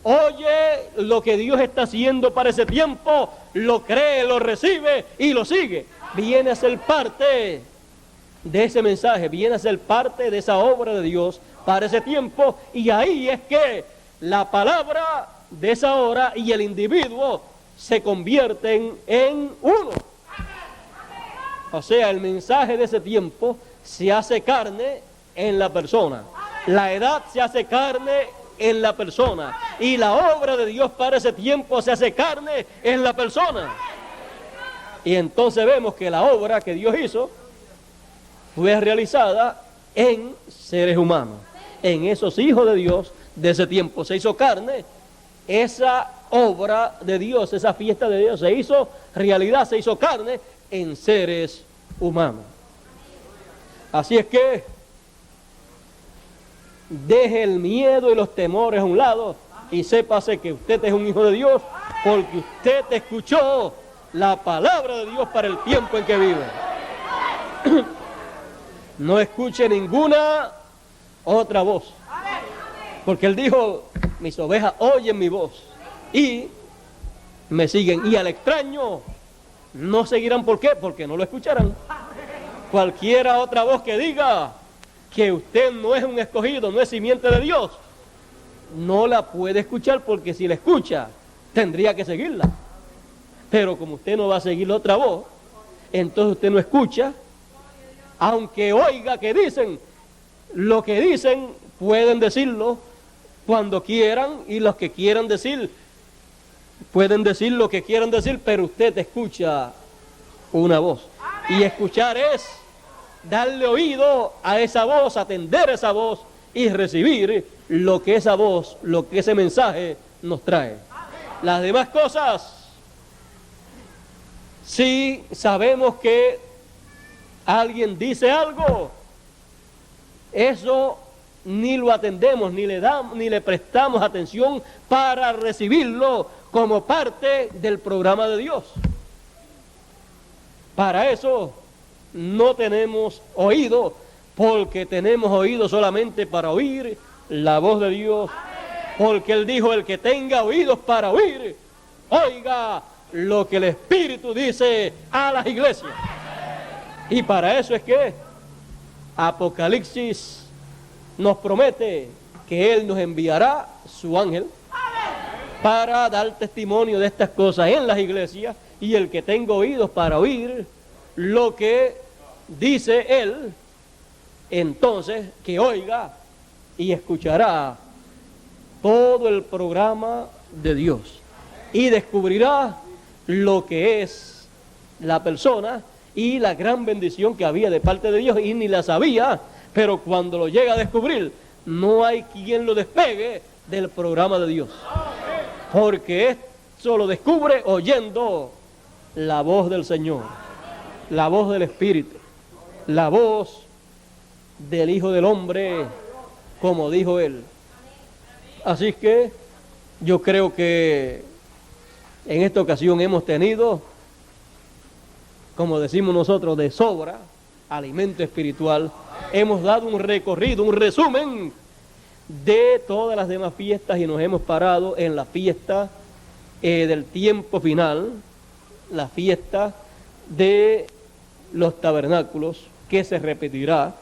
oye lo que Dios está haciendo para ese tiempo, lo cree, lo recibe y lo sigue. Viene a ser parte de ese mensaje, viene a ser parte de esa obra de Dios para ese tiempo, y ahí es que la palabra de esa hora y el individuo se convierten en uno. O sea, el mensaje de ese tiempo se hace carne en la persona. La edad se hace carne en la persona. Y la obra de Dios para ese tiempo se hace carne en la persona. Y entonces vemos que la obra que Dios hizo fue realizada en seres humanos, en esos hijos de Dios de ese tiempo. Se hizo carne. Esa obra de Dios, esa fiesta de Dios se hizo realidad, se hizo carne en seres humanos. Así es que deje el miedo y los temores a un lado y sépase que usted es un hijo de Dios porque usted escuchó la palabra de Dios para el tiempo en que vive. No escuche ninguna otra voz, porque Él dijo, mis ovejas oyen mi voz y me siguen, y al extraño no seguirán. ¿Por qué? Porque no lo escucharán. Cualquiera otra voz que diga que usted no es un escogido, no es simiente de Dios, no la puede escuchar, porque si la escucha tendría que seguirla. Pero como usted no va a seguir la otra voz, entonces usted no escucha, aunque oiga que dicen. Lo que dicen pueden decirlo cuando quieran, y los que quieran decir pueden decir lo que quieran decir, pero usted escucha una voz. Y escuchar es darle oído a esa voz, atender esa voz y recibir lo que esa voz, lo que ese mensaje nos trae. Las demás cosas, si sabemos que alguien dice algo, eso ni lo atendemos, ni le prestamos atención para recibirlo como parte del programa de Dios. Para eso no tenemos oído, porque tenemos oído solamente para oír la voz de Dios, porque Él dijo: el que tenga oídos para oír, oiga lo que el Espíritu dice a las iglesias. Y para eso es que Apocalipsis nos promete que Él nos enviará su ángel para dar testimonio de estas cosas en las iglesias, y el que tenga oídos para oír lo que dice Él, entonces que oiga y escuchará todo el programa de Dios y descubrirá lo que es la persona y la gran bendición que había de parte de Dios, y ni la sabía, pero cuando lo llega a descubrir, no hay quien lo despegue del programa de Dios, porque esto lo descubre oyendo la voz del Señor, la voz del Espíritu, la voz del Hijo del Hombre, como dijo Él. Así que yo creo que en esta ocasión hemos tenido, como decimos nosotros, de sobra alimento espiritual. Hemos dado un recorrido, un resumen de todas las demás fiestas, y nos hemos parado en la fiesta del tiempo final, la fiesta de los tabernáculos, que se repetirá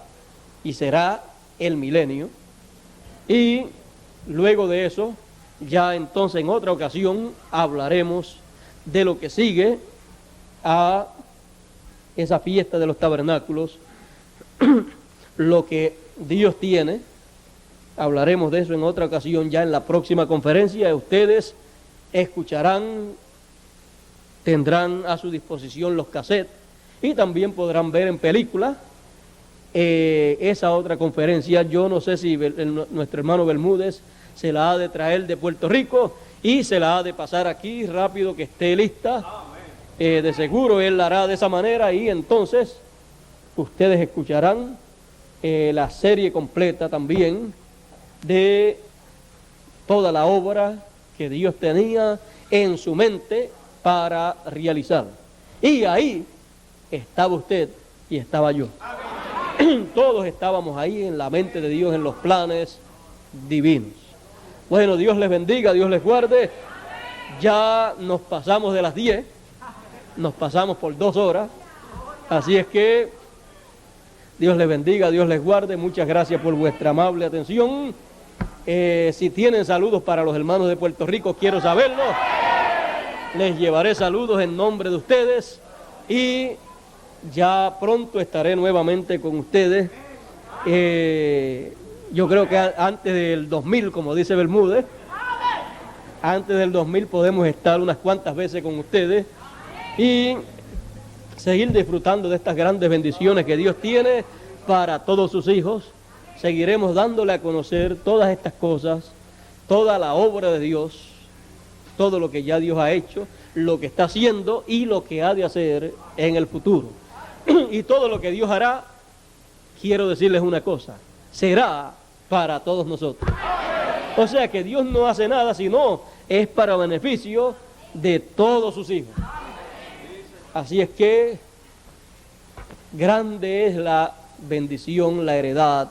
y será el milenio. Y luego de eso, ya entonces en otra ocasión hablaremos de lo que sigue a esa fiesta de los tabernáculos, lo que Dios tiene. Hablaremos de eso en otra ocasión, ya en la próxima conferencia. Ustedes escucharán, tendrán a su disposición los cassettes, y también podrán ver en película esa otra conferencia. Yo no sé si nuestro hermano Bermúdez se la ha de traer de Puerto Rico y se la ha de pasar aquí rápido, que esté lista. De seguro él la hará de esa manera, y entonces ustedes escucharán la serie completa también de toda la obra que Dios tenía en su mente para realizar. Y ahí estaba usted y estaba yo. Todos estábamos ahí en la mente de Dios, en los planes divinos. Bueno, Dios les bendiga, Dios les guarde. Ya nos pasamos de las 10, nos pasamos por 2 horas, así es que Dios les bendiga, Dios les guarde. Muchas gracias por vuestra amable atención. Si tienen saludos para los hermanos de Puerto Rico, quiero saberlo. Les llevaré saludos en nombre de ustedes, y ya pronto estaré nuevamente con ustedes. Yo creo que antes del 2000, como dice Bermúdez, antes del 2000 podemos estar unas cuantas veces con ustedes y seguir disfrutando de estas grandes bendiciones que Dios tiene para todos sus hijos. Seguiremos dándole a conocer todas estas cosas, toda la obra de Dios, todo lo que ya Dios ha hecho, lo que está haciendo y lo que ha de hacer en el futuro. Y todo lo que Dios hará, quiero decirles una cosa, será para todos nosotros. O sea que Dios no hace nada, sino es para beneficio de todos sus hijos. Así es que grande es la bendición, la heredad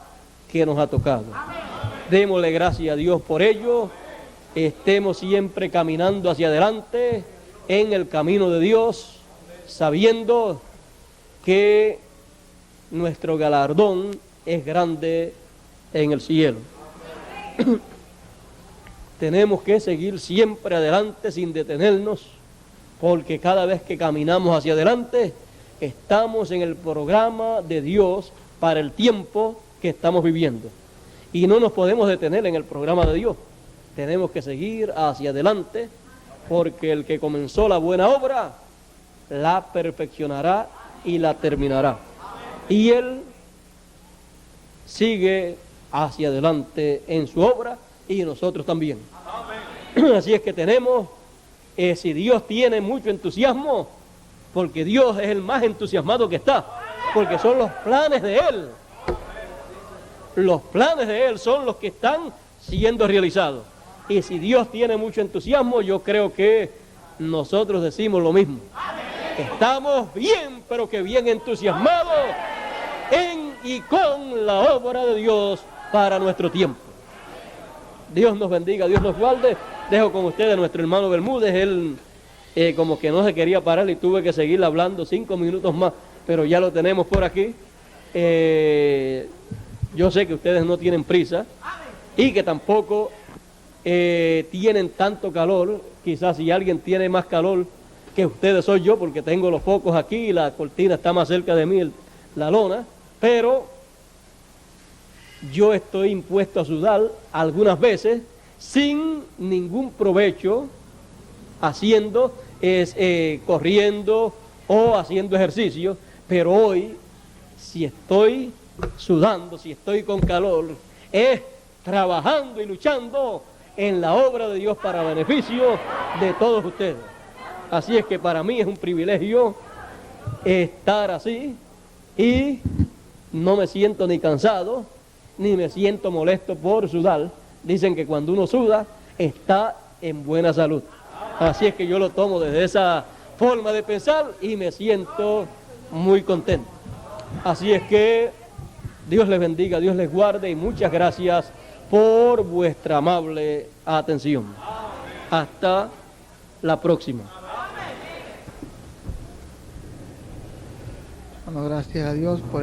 que nos ha tocado. Démosle gracias a Dios por ello. Estemos siempre caminando hacia adelante en el camino de Dios, sabiendo que nuestro galardón es grande en el cielo. Tenemos que seguir siempre adelante sin detenernos, porque cada vez que caminamos hacia adelante, estamos en el programa de Dios para el tiempo que estamos viviendo. Y no nos podemos detener en el programa de Dios. Tenemos que seguir hacia adelante, porque el que comenzó la buena obra, la perfeccionará y la terminará. Y Él sigue hacia adelante en su obra, y nosotros también. Así es que tenemos, si Dios tiene mucho entusiasmo, porque Dios es el más entusiasmado que está, porque son los planes de Él los planes de Él son los que están siendo realizados. Y si Dios tiene mucho entusiasmo, yo creo que nosotros decimos lo mismo. Estamos bien, pero que bien entusiasmados en y con la obra de Dios para nuestro tiempo. Dios nos bendiga, Dios nos guarde. Dejo con ustedes a nuestro hermano Bermúdez. Él como que no se quería parar y tuve que seguir hablando 5 minutos más, pero ya lo tenemos por aquí. Yo sé que ustedes no tienen prisa y que tampoco tienen tanto calor. Quizás si alguien tiene más calor que ustedes soy yo, porque tengo los focos aquí y la cortina está más cerca de mí, la lona, pero yo estoy impuesto a sudar algunas veces sin ningún provecho, haciendo, corriendo o haciendo ejercicio, pero hoy, si estoy sudando, si estoy con calor, es trabajando y luchando en la obra de Dios para beneficio de todos ustedes. Así es que para mí es un privilegio estar así y no me siento ni cansado, ni me siento molesto por sudar. Dicen que cuando uno suda, está en buena salud. Así es que yo lo tomo desde esa forma de pensar y me siento muy contento. Así es que Dios les bendiga, Dios les guarde y muchas gracias por vuestra amable atención. Hasta la próxima. Bueno, gracias a Dios por